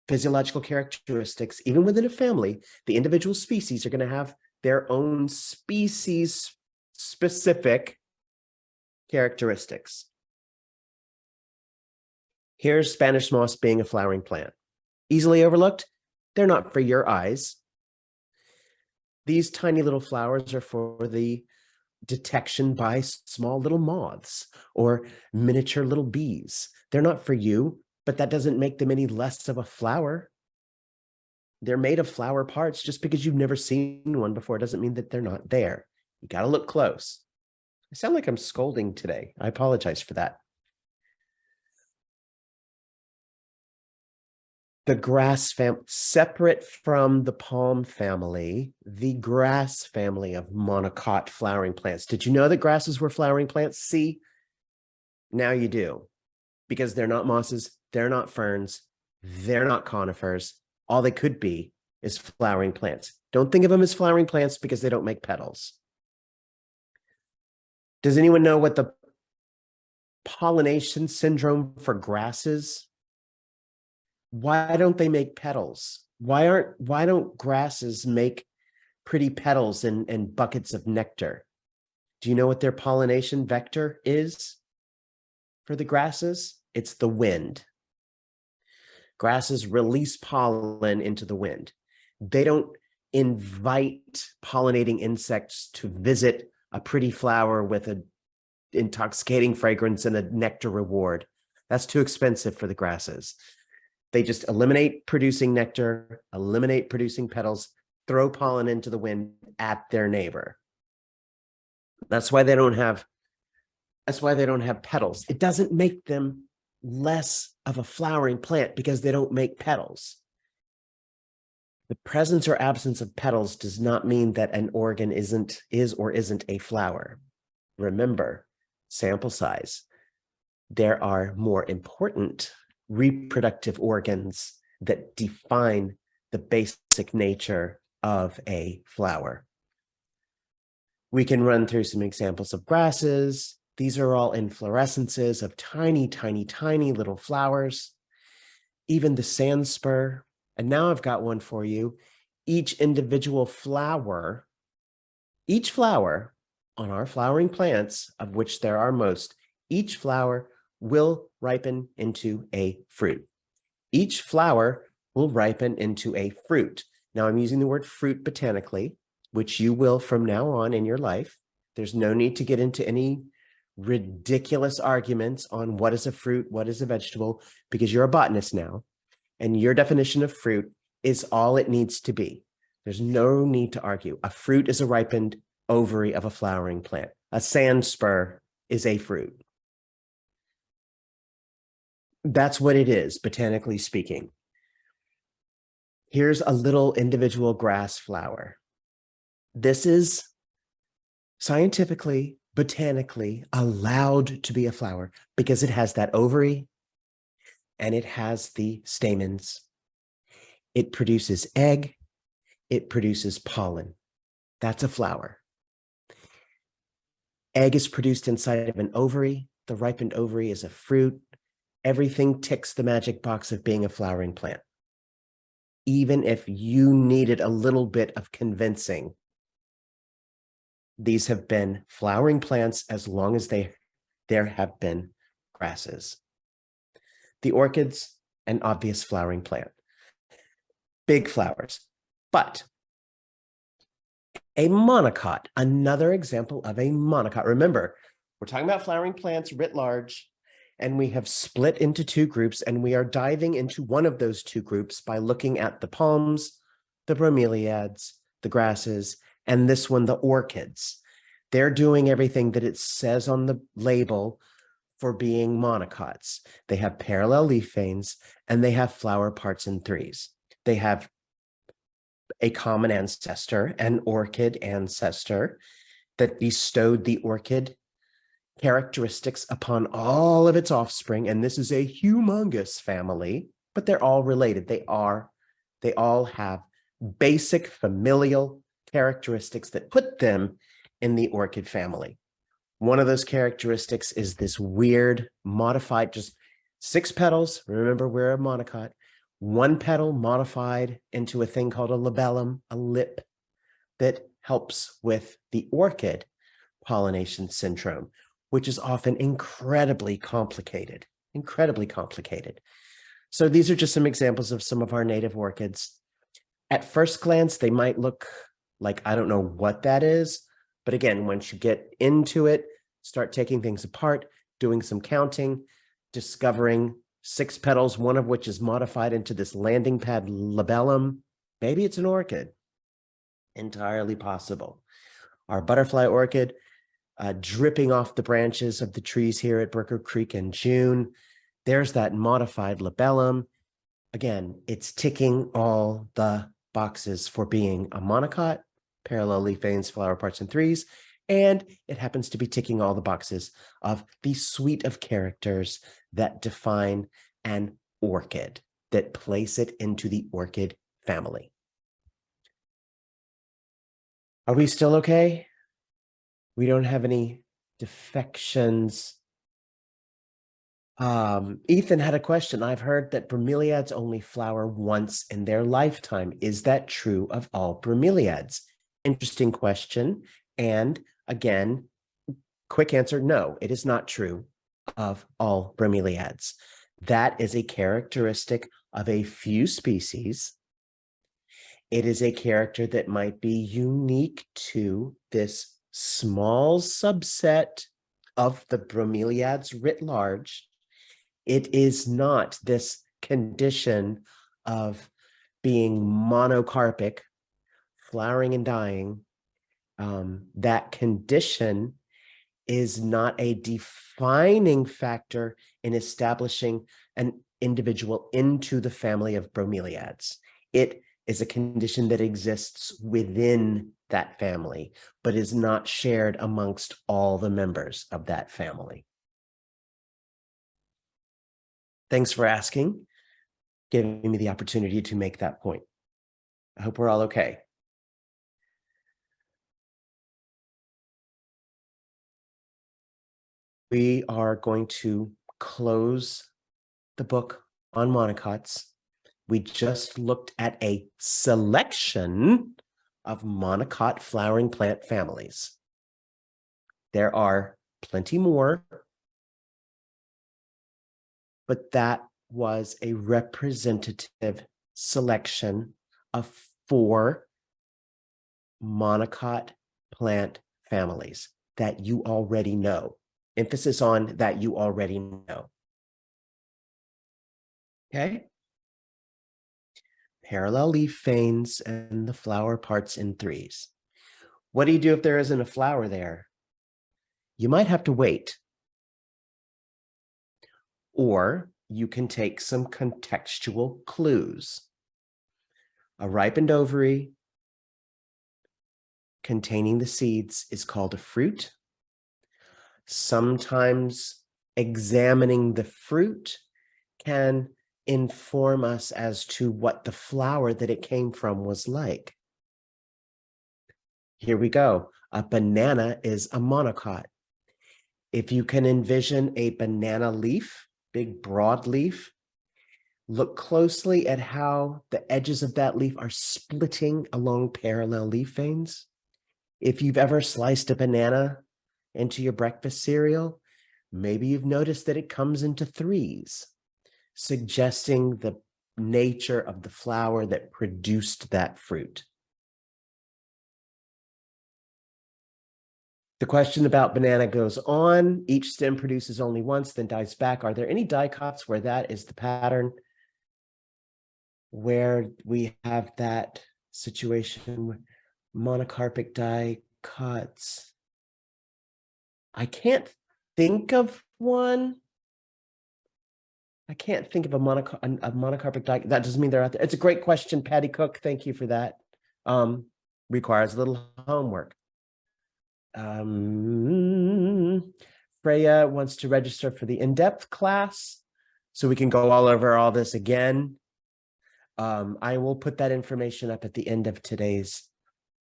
physiological characteristics, even within a family, the individual species are going to have their own species specific characteristics. Here's Spanish moss being a flowering plant. Easily overlooked? They're not for your eyes. These tiny little flowers are for the detection by small little moths or miniature little bees. They're not for you, but that doesn't make them any less of a flower. They're made of flower parts. Just because you've never seen one before doesn't mean that they're not there. You got to look close. I sound like I'm scolding today. I apologize for that. The grass family, separate from the palm family, the grass family of monocot flowering plants. Did you know that grasses were flowering plants? See, now you do, because they're not mosses, they're not ferns, they're not conifers. All they could be is flowering plants. Don't think of them as flowering plants because they don't make petals. Does anyone know what the pollination syndrome for grasses? Why don't they make petals? Why don't grasses make pretty petals and buckets of nectar? Do you know what their pollination vector is for the grasses? It's the wind. Grasses release pollen into the wind. They don't invite pollinating insects to visit a pretty flower with an intoxicating fragrance and a nectar reward. That's too expensive for the grasses. They just eliminate producing nectar, eliminate producing petals, throw pollen into the wind at their neighbor. That's why they don't have petals. It doesn't make them less of a flowering plant because they don't make petals. The presence or absence of petals does not mean that an organ is or isn't a flower. Remember, sample size. There are more important reproductive organs that define the basic nature of a flower. We can run through some examples of grasses. These are all inflorescences of tiny, tiny, tiny little flowers. Even the sandspur. And now I've got one for you. Each individual flower, each flower on our flowering plants, of which there are most, each flower will ripen into a fruit. Each flower will ripen into a fruit. Now I'm using the word fruit botanically, which you will from now on in your life. There's no need to get into any ridiculous arguments on what is a fruit, what is a vegetable, because you're a botanist now, and your definition of fruit is all it needs to be. There's no need to argue. A fruit is a ripened ovary of a flowering plant. A sandspur is a fruit. That's what it is, botanically speaking. Here's a little individual grass flower. This is scientifically, botanically allowed to be a flower because it has that ovary and it has the stamens. It produces egg. It produces pollen. That's a flower. Egg is produced inside of an ovary. The ripened ovary is a fruit. Everything ticks the magic box of being a flowering plant. Even if you needed a little bit of convincing, these have been flowering plants as long as they there have been grasses. The orchids, an obvious flowering plant, big flowers, but a monocot, another example of a monocot. Remember, we're talking about flowering plants writ large, and we have split into two groups, and we are diving into one of those two groups by looking at the palms, the bromeliads, the grasses, and this one, the orchids. They're doing everything that it says on the label for being monocots. They have parallel leaf veins, and they have flower parts in threes. They have a common ancestor, an orchid ancestor, that bestowed the orchid characteristics upon all of its offspring. And this is a humongous family, but they're all related. They all have basic familial characteristics that put them in the orchid family. One of those characteristics is this weird modified, just 6 petals. Remember, we're a monocot. 1 petal modified into a thing called a labellum, a lip, that helps with the orchid pollination syndrome, which is often incredibly complicated, So these are just some examples of some of our native orchids. At first glance, they might look like, I don't know what that is, but again, once you get into it, start taking things apart, doing some counting, discovering 6 petals, one of which is modified into this landing pad labellum. Maybe it's an orchid. Entirely possible. Our butterfly orchid, dripping off the branches of the trees here at Brooker Creek in June. There's that modified labellum. Again, it's ticking all the boxes for being a monocot, parallel leaf veins, flower parts in threes, and it happens to be ticking all the boxes of the suite of characters that define an orchid, that place it into the orchid family. Are we still okay? We don't have any defections. Ethan had a question. I've heard that bromeliads only flower once in their lifetime. Is that true of all bromeliads? Interesting question. And again, quick answer, no, it is not true of all bromeliads. That is a characteristic of a few species. It is a character that might be unique to this small subset of the bromeliads writ large. It is not this condition of being monocarpic, flowering and dying. That condition is not a defining factor in establishing an individual into the family of bromeliads. It is a condition that exists within that family, but is not shared amongst all the members of that family. Thanks for asking, giving me the opportunity to make that point. I hope we're all okay. We are going to close the book on monocots. We just looked at a selection of monocot flowering plant families. There are plenty more, but that was a representative selection of 4 monocot plant families that you already know. Emphasis on that you already know. Okay? Parallel leaf veins and the flower parts in threes. What do you do if there isn't a flower there? You might have to wait. Or you can take some contextual clues. A ripened ovary containing the seeds is called a fruit. Sometimes examining the fruit can inform us as to what the flower that it came from was like. Here we go. A banana is a monocot. If you can envision a banana leaf, big broad leaf, look closely at how the edges of that leaf are splitting along parallel leaf veins. If you've ever sliced a banana into your breakfast cereal, Maybe you've noticed that it comes into threes, suggesting the nature of the flower that produced that fruit. The question about banana goes on. Each stem produces only once, then dies back. Are there any dicots where that is the pattern? Where we have that situation with monocarpic dicots? I can't think of one. I can't think of a monocarpic dicot. That doesn't mean they're out there. It's a great question, Patty Cook. Thank you for that. Requires a little homework. Freya wants to register for the in-depth class, so we can go all over all this again. I will put that information up at the end of today's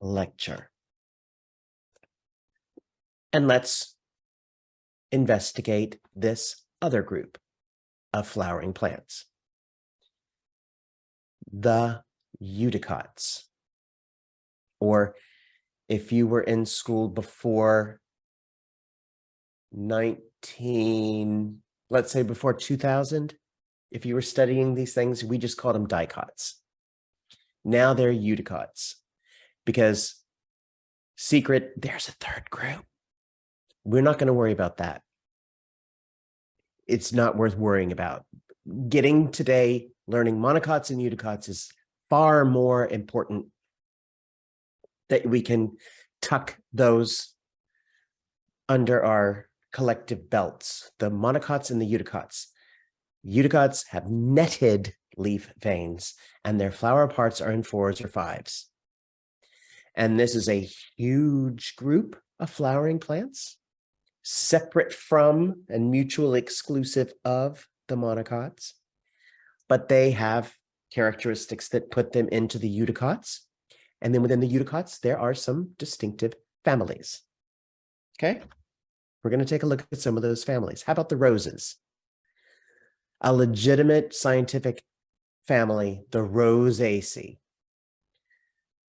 lecture. And let's investigate this other group of flowering plants, the eudicots, or if you were in school before let's say before 2000, if you were studying these things, we just called them dicots. Now they're eudicots, because secret, there's a third group. We're not going to worry about that. It's not worth worrying about. Getting today, learning monocots and eudicots is far more important, that we can tuck those under our collective belts, the monocots and the eudicots. Eudicots have netted leaf veins, and their flower parts are in 4s or 5s. And this is a huge group of flowering plants, separate from and mutually exclusive of the monocots, but they have characteristics that put them into the eudicots. And then within the eudicots, there are some distinctive families. Okay, we're going to take a look at some of those families. How about the roses? A legitimate scientific family, the Rosaceae.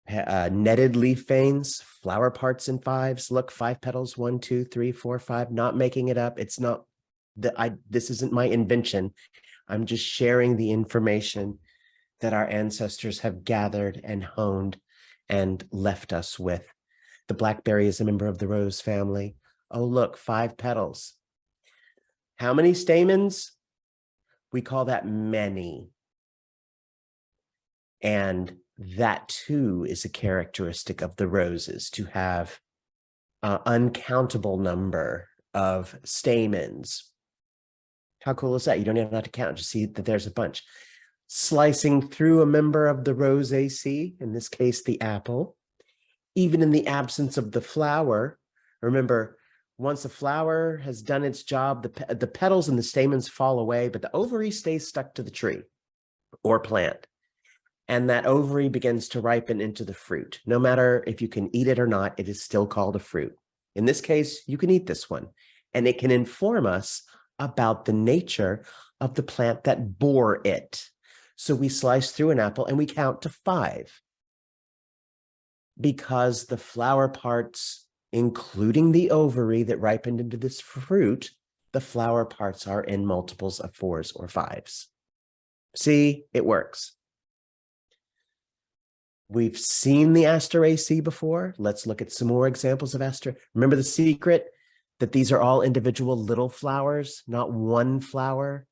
Netted leaf veins, flower parts in 5s. Look, 5 petals, 1, 2, 3, 4, 5. Not making it up. It's not this isn't my invention. I'm just sharing the information that our ancestors have gathered and honed and left us with. The blackberry is a member of the rose family. Oh, look, 5 petals. How many stamens? We call that many. And that too is a characteristic of the roses, to have an uncountable number of stamens. How cool is that? You don't even have to count, just see that there's a bunch. Slicing through a member of the Rosaceae, in this case, the apple, even in the absence of the flower. Remember, once a flower has done its job, the petals and the stamens fall away, but the ovary stays stuck to the tree or plant. And that ovary begins to ripen into the fruit. No matter if you can eat it or not, it is still called a fruit. In this case, you can eat this one, and it can inform us about the nature of the plant that bore it. So we slice through an apple and we count to 5, because the flower parts, including the ovary that ripened into this fruit, the flower parts are in multiples of 4s or 5s. See, it works. We've seen the Asteraceae before. Let's look at some more examples of Aster. Remember the secret? That these are all individual little flowers, not one flower,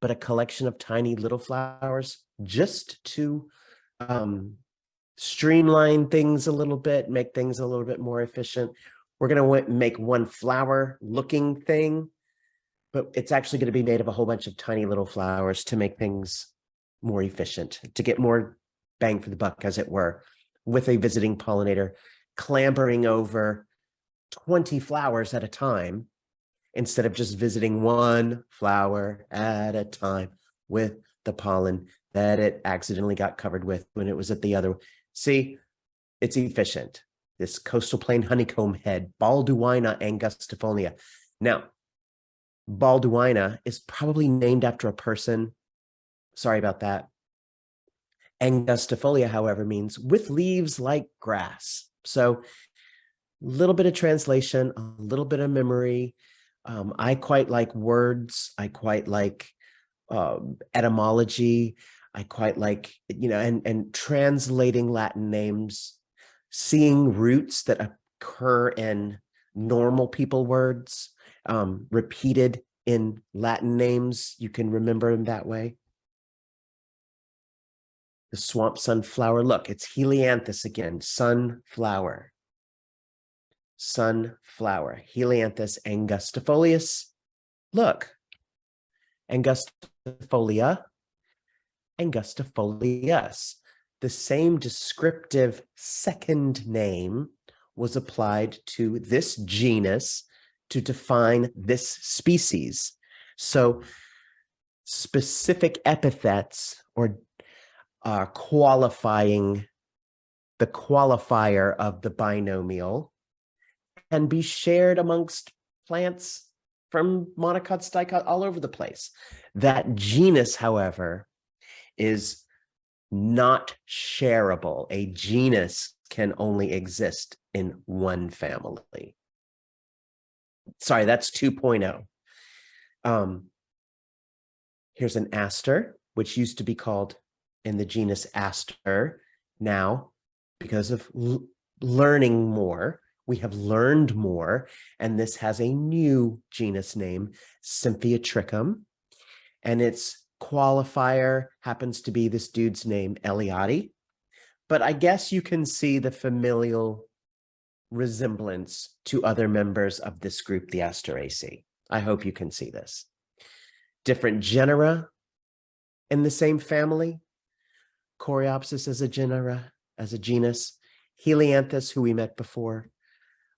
but a collection of tiny little flowers, just to streamline things a little bit, make things a little bit more efficient. We're going to make one flower looking thing, but it's actually going to be made of a whole bunch of tiny little flowers to make things more efficient, to get more bang for the buck, as it were, with a visiting pollinator clambering over 20 flowers at a time, instead of just visiting one flower at a time with the pollen that it accidentally got covered with when it was at the other. See, it's efficient. This coastal plain honeycomb head, Balduina angustifolia. Now, Balduina is probably named after a person. Sorry about that. Angustifolia, however, means with leaves like grass. So a little bit of translation, a little bit of memory. I quite like words. I quite like etymology. I quite like, and translating Latin names, seeing roots that occur in normal people words, repeated in Latin names. You can remember them that way. The swamp sunflower. Look, it's Helianthus again, sunflower. Sunflower, Helianthus angustifolius. Look, angustifolia, angustifolius. The same descriptive second name was applied to this genus to define this species. So specific epithets or qualifying the qualifier of the binomial can be shared amongst plants from monocots, dicots, all over the place. That genus, however, is not shareable. A genus can only exist in one family. Sorry, that's 2.0. Here's an aster, which used to be called in the genus Aster. Now, because of learning more, we have learned more, and this has a new genus name, Symphiatrichum, and its qualifier happens to be this dude's name, Eliade. But I guess you can see the familial resemblance to other members of this group, the Asteraceae. I hope you can see this. Different genera in the same family. Coreopsis as a genus. Helianthus, who we met before.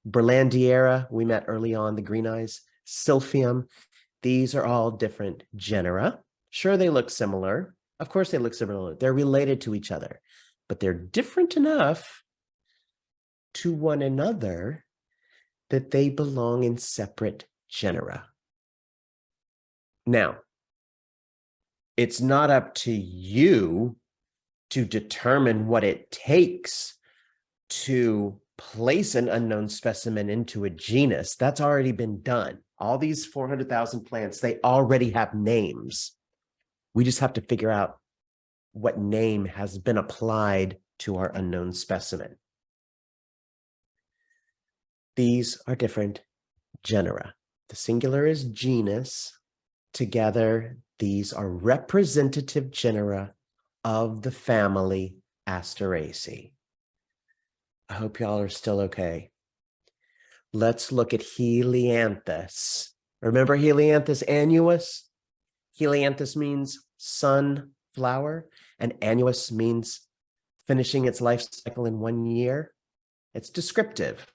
Berlandiera, we met early on, the green eyes. Silphium, these are all different genera. Sure, they look similar. Of course they look similar. They're related to each other, but they're different enough to one another that they belong in separate genera. Now, it's not up to you to determine what it takes to place an unknown specimen into a genus. That's already been done. All these 400,000 plants, they already have names. We just have to figure out what name has been applied to our unknown specimen. These are different genera. The singular is genus. Together, these are representative genera of the family Asteraceae. I hope y'all are still okay. Let's look at Helianthus. Remember Helianthus annuus? Helianthus means sunflower, and annuus means finishing its life cycle in 1 year. It's descriptive.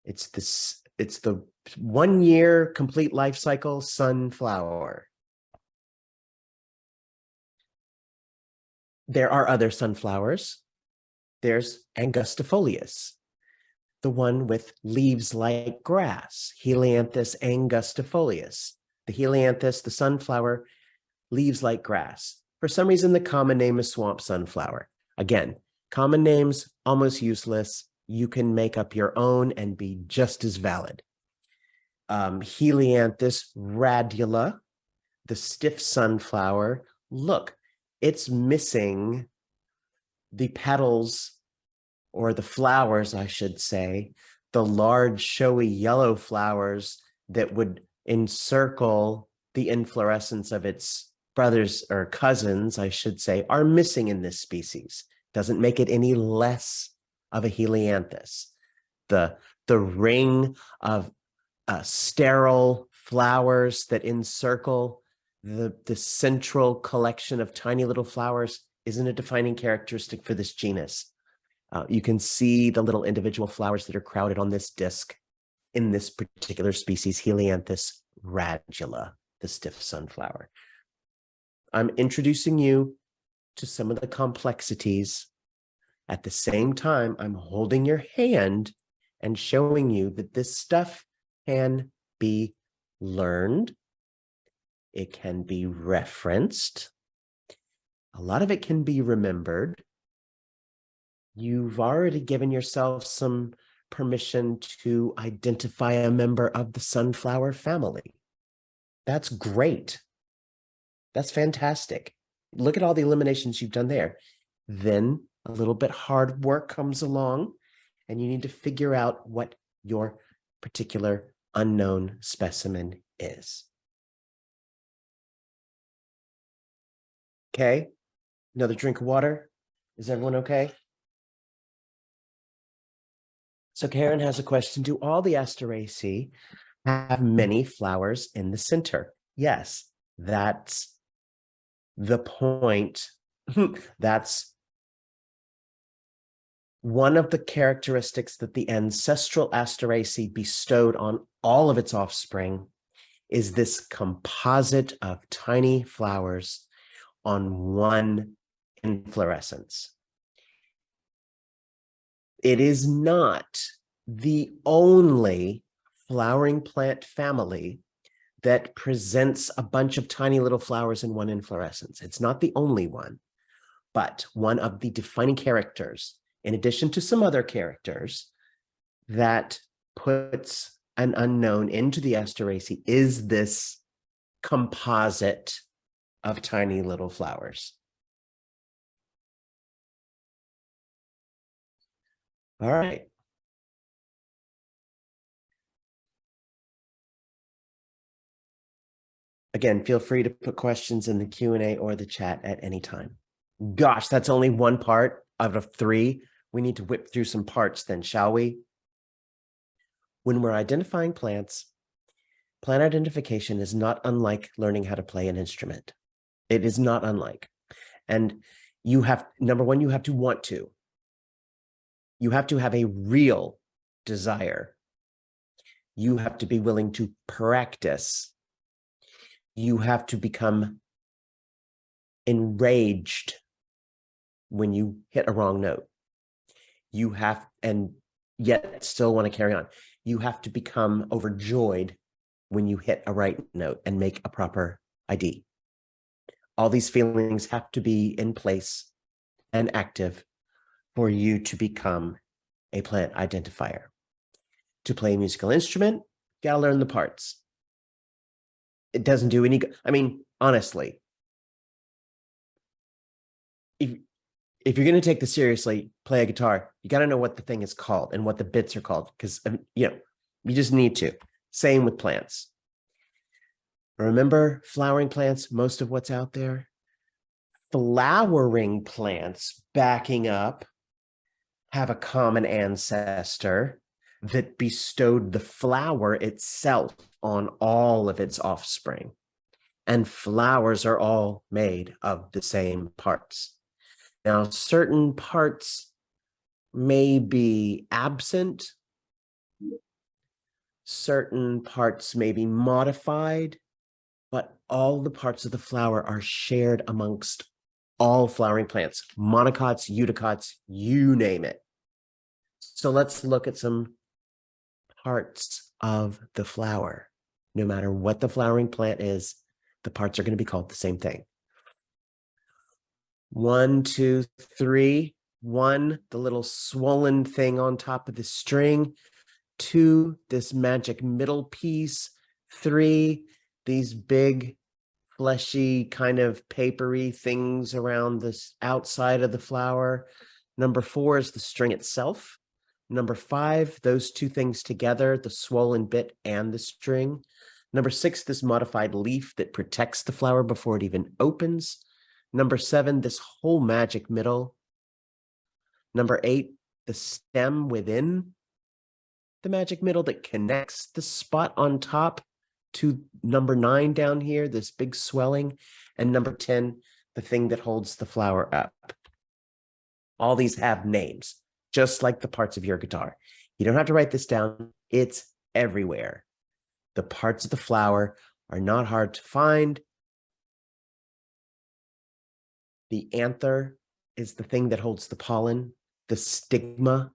It's the 1 year complete life cycle sunflower. There are other sunflowers. There's angustifolius, the one with leaves like grass, Helianthus angustifolius. The Helianthus, the sunflower, leaves like grass. For some reason, the common name is swamp sunflower. Again, common names, almost useless. You can make up your own and be just as valid. Helianthus radula, the stiff sunflower. Look, it's missing the petals, or the flowers, I should say, the large showy yellow flowers that would encircle the inflorescence of its brothers or cousins, I should say, are missing in this species. Doesn't make it any less of a Helianthus. The ring of sterile flowers that encircle the central collection of tiny little flowers isn't a defining characteristic for this genus. You can see the little individual flowers that are crowded on this disc in this particular species, Helianthus radula, the stiff sunflower. I'm introducing you to some of the complexities. At the same time, I'm holding your hand and showing you that this stuff can be learned. It can be referenced. A lot of it can be remembered. You've already given yourself some permission to identify a member of the sunflower family. That's great. That's fantastic. Look at all the eliminations you've done there. Then a little bit hard work comes along, and you need to figure out what your particular unknown specimen is. Okay, another drink of water. Is everyone okay? So Karen has a question. Do all the Asteraceae have many flowers in the center? Yes, that's the point. That's one of the characteristics that the ancestral Asteraceae bestowed on all of its offspring is this composite of tiny flowers on one inflorescence. It is not the only flowering plant family that presents a bunch of tiny little flowers in one inflorescence. It's not the only one, but one of the defining characters, in addition to some other characters, that puts an unknown into the Asteraceae is this composite of tiny little flowers. All right. Again, feel free to put questions in the Q&A or the chat at any time. Gosh, that's only one part out of 3. We need to whip through some parts then, shall we? When we're identifying plants, plant identification is not unlike learning how to play an instrument. It is not unlike. And you have, number one, you have to want to. You have to have a real desire. You have to be willing to practice. You have to become enraged when you hit a wrong note. You have, and yet still want to carry on. You have to become overjoyed when you hit a right note and make a proper ID. All these feelings have to be in place and active for you to become a plant identifier. To play a musical instrument, you gotta learn the parts. It doesn't do any good. I mean, honestly, if you're going to take this seriously, play a guitar, you got to know what the thing is called and what the bits are called, because you just need to. Same with plants. Remember, flowering plants, most of what's out there. Flowering plants backing up have a common ancestor that bestowed the flower itself on all of its offspring. And flowers are all made of the same parts. Now, certain parts may be absent. Certain parts may be modified, but all the parts of the flower are shared amongst all flowering plants, monocots, eudicots, you name it. So let's look at some parts of the flower. No matter what the flowering plant is, the parts are going to be called the same thing. 1, 2, 3. 1, the little swollen thing on top of the string. 2, this magic middle piece. 3, these big, fleshy, kind of papery things around this outside of the flower. Number 4 is the string itself. Number 5, those two things together, the swollen bit and the string. Number 6, this modified leaf that protects the flower before it even opens. Number 7, this whole magic middle. Number 8, the stem within the magic middle that connects the spot on top to number 9 down here, this big swelling. And number 10, the thing that holds the flower up. All these have names, just like the parts of your guitar. You don't have to write this down. It's everywhere. The parts of the flower are not hard to find. The anther is the thing that holds the pollen. The stigma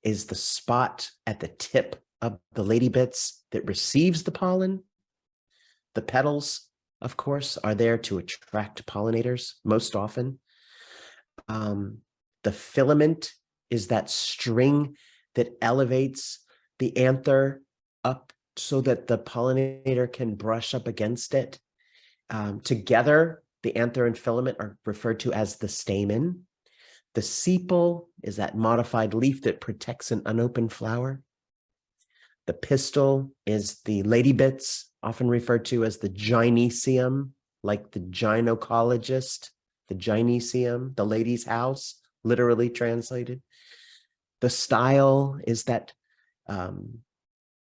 is the spot at the tip of the lady bits that receives the pollen. The petals, of course, are there to attract pollinators most often. The filament is that string that elevates the anther up so that the pollinator can brush up against it. Together, the anther and filament are referred to as the stamen. The sepal is that modified leaf that protects an unopened flower. The pistil is the lady bits, often referred to as the gynoecium, like the gynecologist, the gynoecium, the lady's house, literally translated. The style is that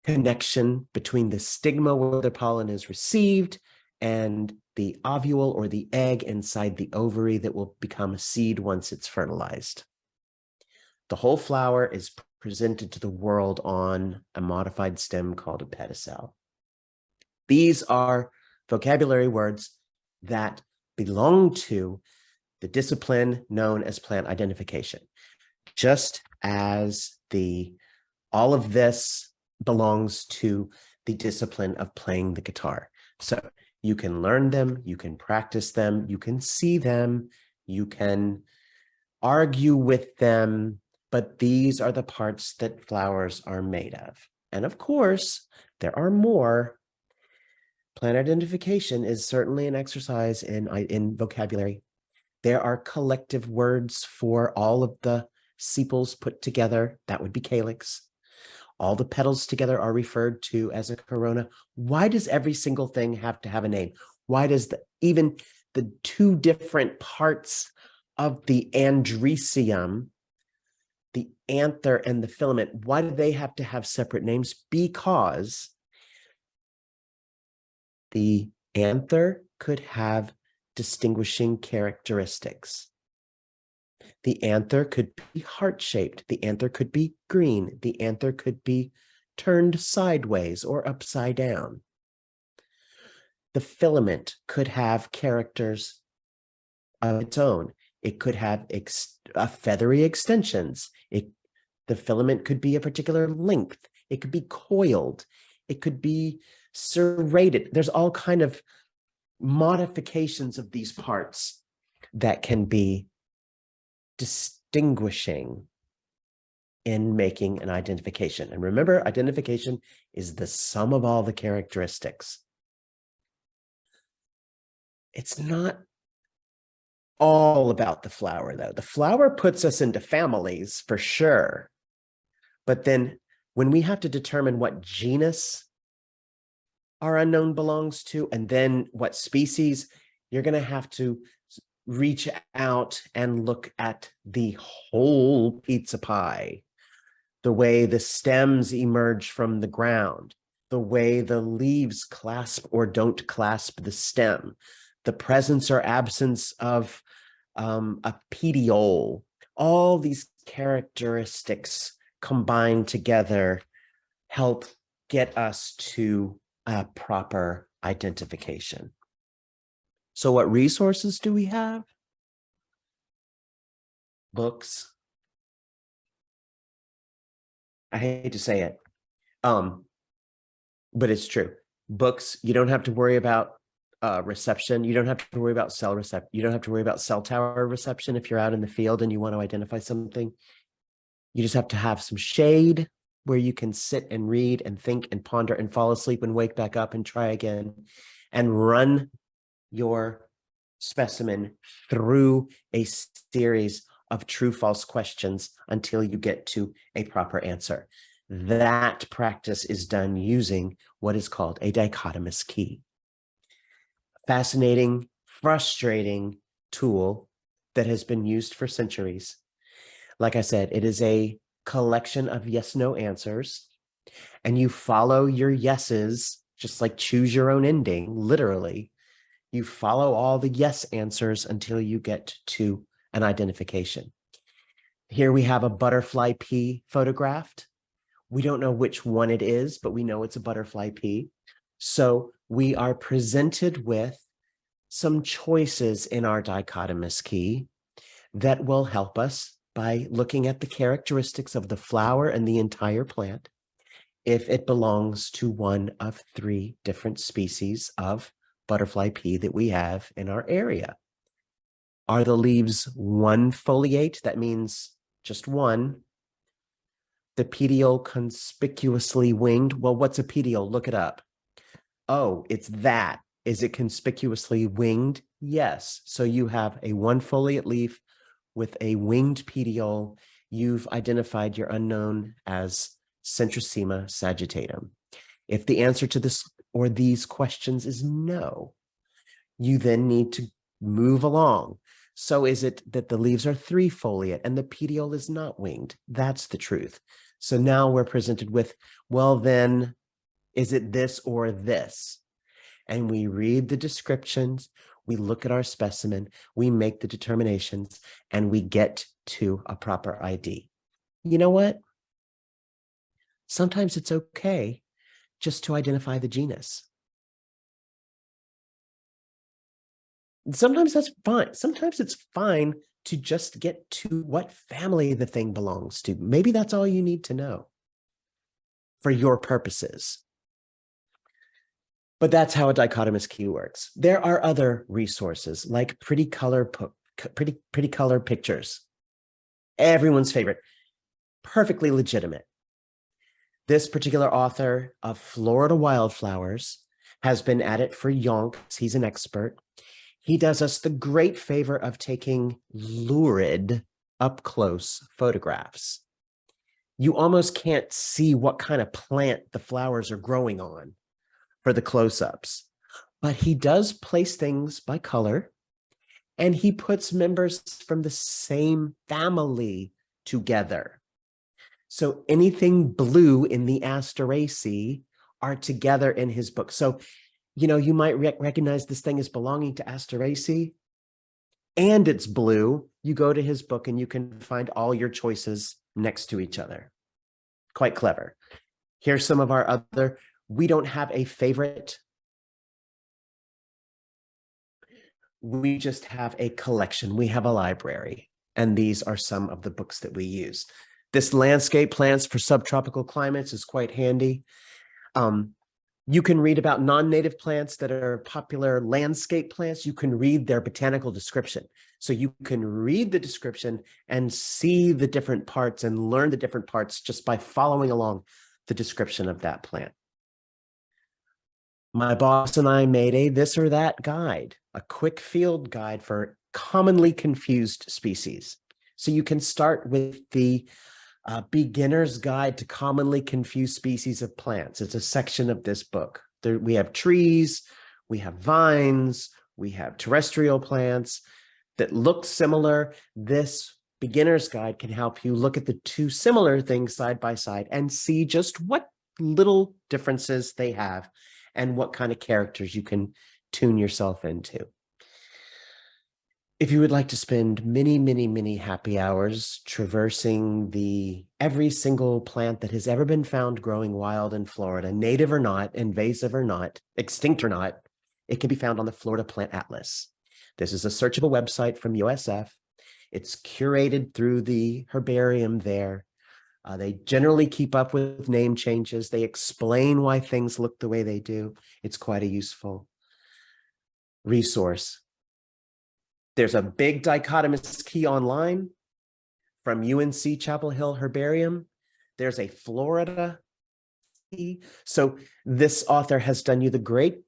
connection between the stigma where the pollen is received and the ovule or the egg inside the ovary that will become a seed once it's fertilized. The whole flower is presented to the world on a modified stem called a pedicel. These are vocabulary words that belong to the discipline known as plant identification, just as all of this belongs to the discipline of playing the guitar. So you can learn them, you can practice them, you can see them, you can argue with them, but these are the parts that flowers are made of. And of course, there are more. Plant identification is certainly an exercise in vocabulary. There are collective words for all of the sepals put together. That would be calyx. All the petals together are referred to as a corona. Why does every single thing have to have a name? Why does even the two different parts of the andrecium, the anther and the filament, why do they have to have separate names? Because the anther could have distinguishing characteristics. The anther could be heart-shaped. The anther could be green. The anther could be turned sideways or upside down. The filament could have characters of its own. It could have feathery extensions. The filament could be a particular length. It could be coiled. It could be serrated. There's all kind of modifications of these parts that can be distinguishing in making an identification. And remember, identification is the sum of all the characteristics. It's not all about the flower, though. The flower puts us into families for sure. But then when we have to determine what genus our unknown belongs to, and then what species, you're going to have to reach out and look at the whole pizza pie, the way the stems emerge from the ground, the way the leaves clasp or don't clasp the stem, the presence or absence of a petiole. All these characteristics combined together help get us to a proper identification. So what resources do we have? Books. I hate to say it, but it's true. Books, you don't have to worry about reception. You don't have to worry about cell reception. You don't have to worry about cell tower reception if you're out in the field and you want to identify something. You just have to have some shade where you can sit and read and think and ponder and fall asleep and wake back up and try again and run your specimen through a series of true-false questions until you get to a proper answer. That practice is done using what is called a dichotomous key. Fascinating, frustrating tool that has been used for centuries. Like I said, it is a collection of yes-no answers, and you follow your yeses, just like choose your own ending, literally. You follow all the yes answers until you get to an identification. Here we have a butterfly pea photographed. We don't know which one it is, but we know it's a butterfly pea. So we are presented with some choices in our dichotomous key that will help us by looking at the characteristics of the flower and the entire plant, if it belongs to one of 3 different species of butterfly pea that we have in our area. Are the leaves one foliate? That means just one. The petiole conspicuously winged. Well, what's a petiole? Look it up. Oh, it's that. Is it conspicuously winged? Yes. So you have a one foliate leaf with a winged petiole. You've identified your unknown as Centrosema sagittatum. If the answer to this or these questions is no, you then need to move along. So is it that the leaves are three foliate and the petiole is not winged? That's the truth. So now we're presented with, well, then, is it this or this? And we read the descriptions, we look at our specimen, we make the determinations, and we get to a proper ID. You know what? Sometimes it's okay just to identify the genus. Sometimes that's fine. Sometimes it's fine to just get to what family the thing belongs to. Maybe that's all you need to know for your purposes. But that's how a dichotomous key works. There are other resources like pretty color pictures. Everyone's favorite, perfectly legitimate. This particular author of Florida Wildflowers has been at it for yonks. He's an expert. He does us the great favor of taking lurid up-close photographs. You almost can't see what kind of plant the flowers are growing on for the close-ups, but he does place things by color, and he puts members from the same family together. So anything blue in the Asteraceae are together in his book. So, you know, you might recognize this thing as belonging to Asteraceae, and it's blue. You go to his book and you can find all your choices next to each other. Quite clever. Here's some of our other. We don't have a favorite. We just have a collection. We have a library, and these are some of the books that we use. This landscape plants for subtropical climates is quite handy. You can read about non-native plants that are popular landscape plants. You can read their botanical description. So you can read the description and see the different parts and learn the different parts just by following along the description of that plant. My boss and I made a this or that guide, a quick field guide for commonly confused species. So you can start with the beginner's guide to commonly confused species of plants. It's a section of this book. We have trees, we have vines, we have terrestrial plants that look similar. This beginner's guide can help you look at the two similar things side by side and see just what little differences they have and what kind of characters you can tune yourself into. If you would like to spend many, many, many happy hours traversing every single plant that has ever been found growing wild in Florida, native or not, invasive or not, extinct or not, it can be found on the Florida Plant Atlas. This is a searchable website from USF. It's curated through the herbarium there. They generally keep up with name changes. They explain why things look the way they do. It's quite a useful resource. There's a big dichotomous key online from UNC Chapel Hill Herbarium. There's a Florida key. So this author has done you the great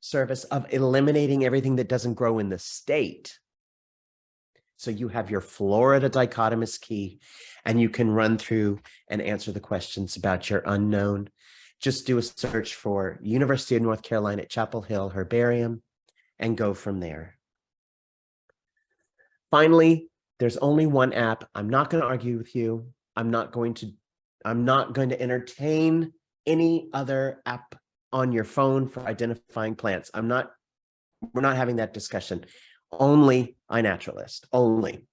service of eliminating everything that doesn't grow in the state. So you have your Florida dichotomous key, and you can run through and answer the questions about your unknown. Just do a search for University of North Carolina at Chapel Hill Herbarium and go from there. Finally, there's only one app. I'm not going to argue with you. I'm not going to entertain any other app on your phone for identifying plants. We're not having that discussion. Only iNaturalist, only.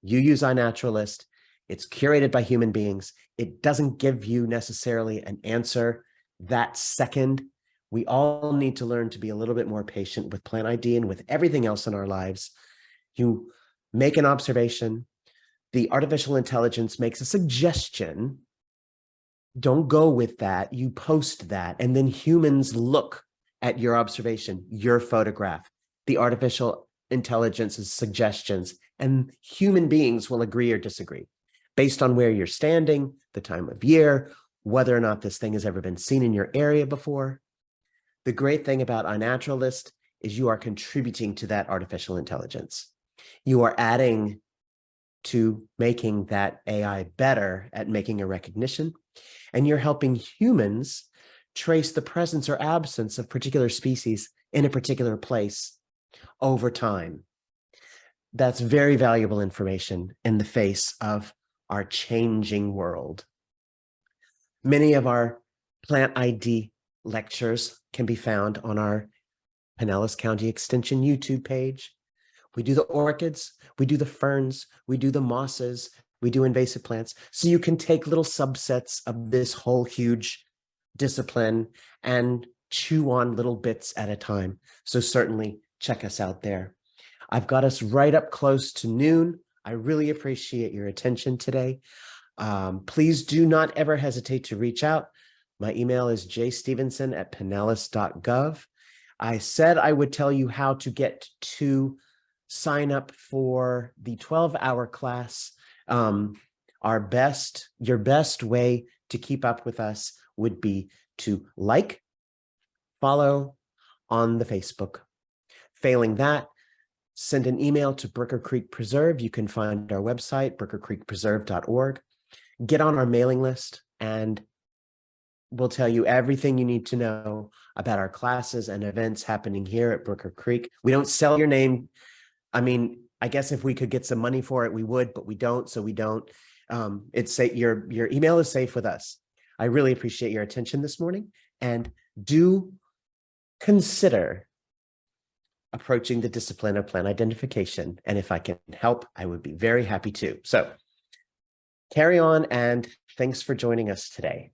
You use iNaturalist. It's curated by human beings. It doesn't give you necessarily an answer that second. We all need to learn to be a little bit more patient with plant ID and with everything else in our lives. You make an observation. The artificial intelligence makes a suggestion. Don't go with that. You post that. And then humans look at your observation, your photograph, the artificial intelligence's suggestions, and human beings will agree or disagree. based on where you're standing, the time of year, whether or not this thing has ever been seen in your area before. The great thing about iNaturalist is you are contributing to that artificial intelligence. You are adding to making that AI better at making a recognition, and you're helping humans trace the presence or absence of particular species in a particular place over time. That's very valuable information in the face of our changing world. Many of our plant ID lectures can be found on our Pinellas County Extension YouTube page. We do the orchids, we do the ferns, we do the mosses, we do invasive plants. So you can take little subsets of this whole huge discipline and chew on little bits at a time. So certainly check us out there. I've got us right up close to noon. I really appreciate your attention today. Please do not ever hesitate to reach out. My email is jstevenson@pinellas.gov. I said I would tell you how to get to sign up for the 12-hour class. Your best way to keep up with us would be to like, follow on the Facebook. Failing that, send an email to Brooker Creek Preserve. You can find our website, brookercreekpreserve.org. Get on our mailing list, and we'll tell you everything you need to know about our classes and events happening here at Brooker Creek. We don't sell your name. I mean, I guess if we could get some money for it, we would, but we don't, so we don't. Your email is safe with us. I really appreciate your attention this morning, and do consider approaching the discipline of plant identification. And if I can help, I would be very happy to. So carry on, and thanks for joining us today.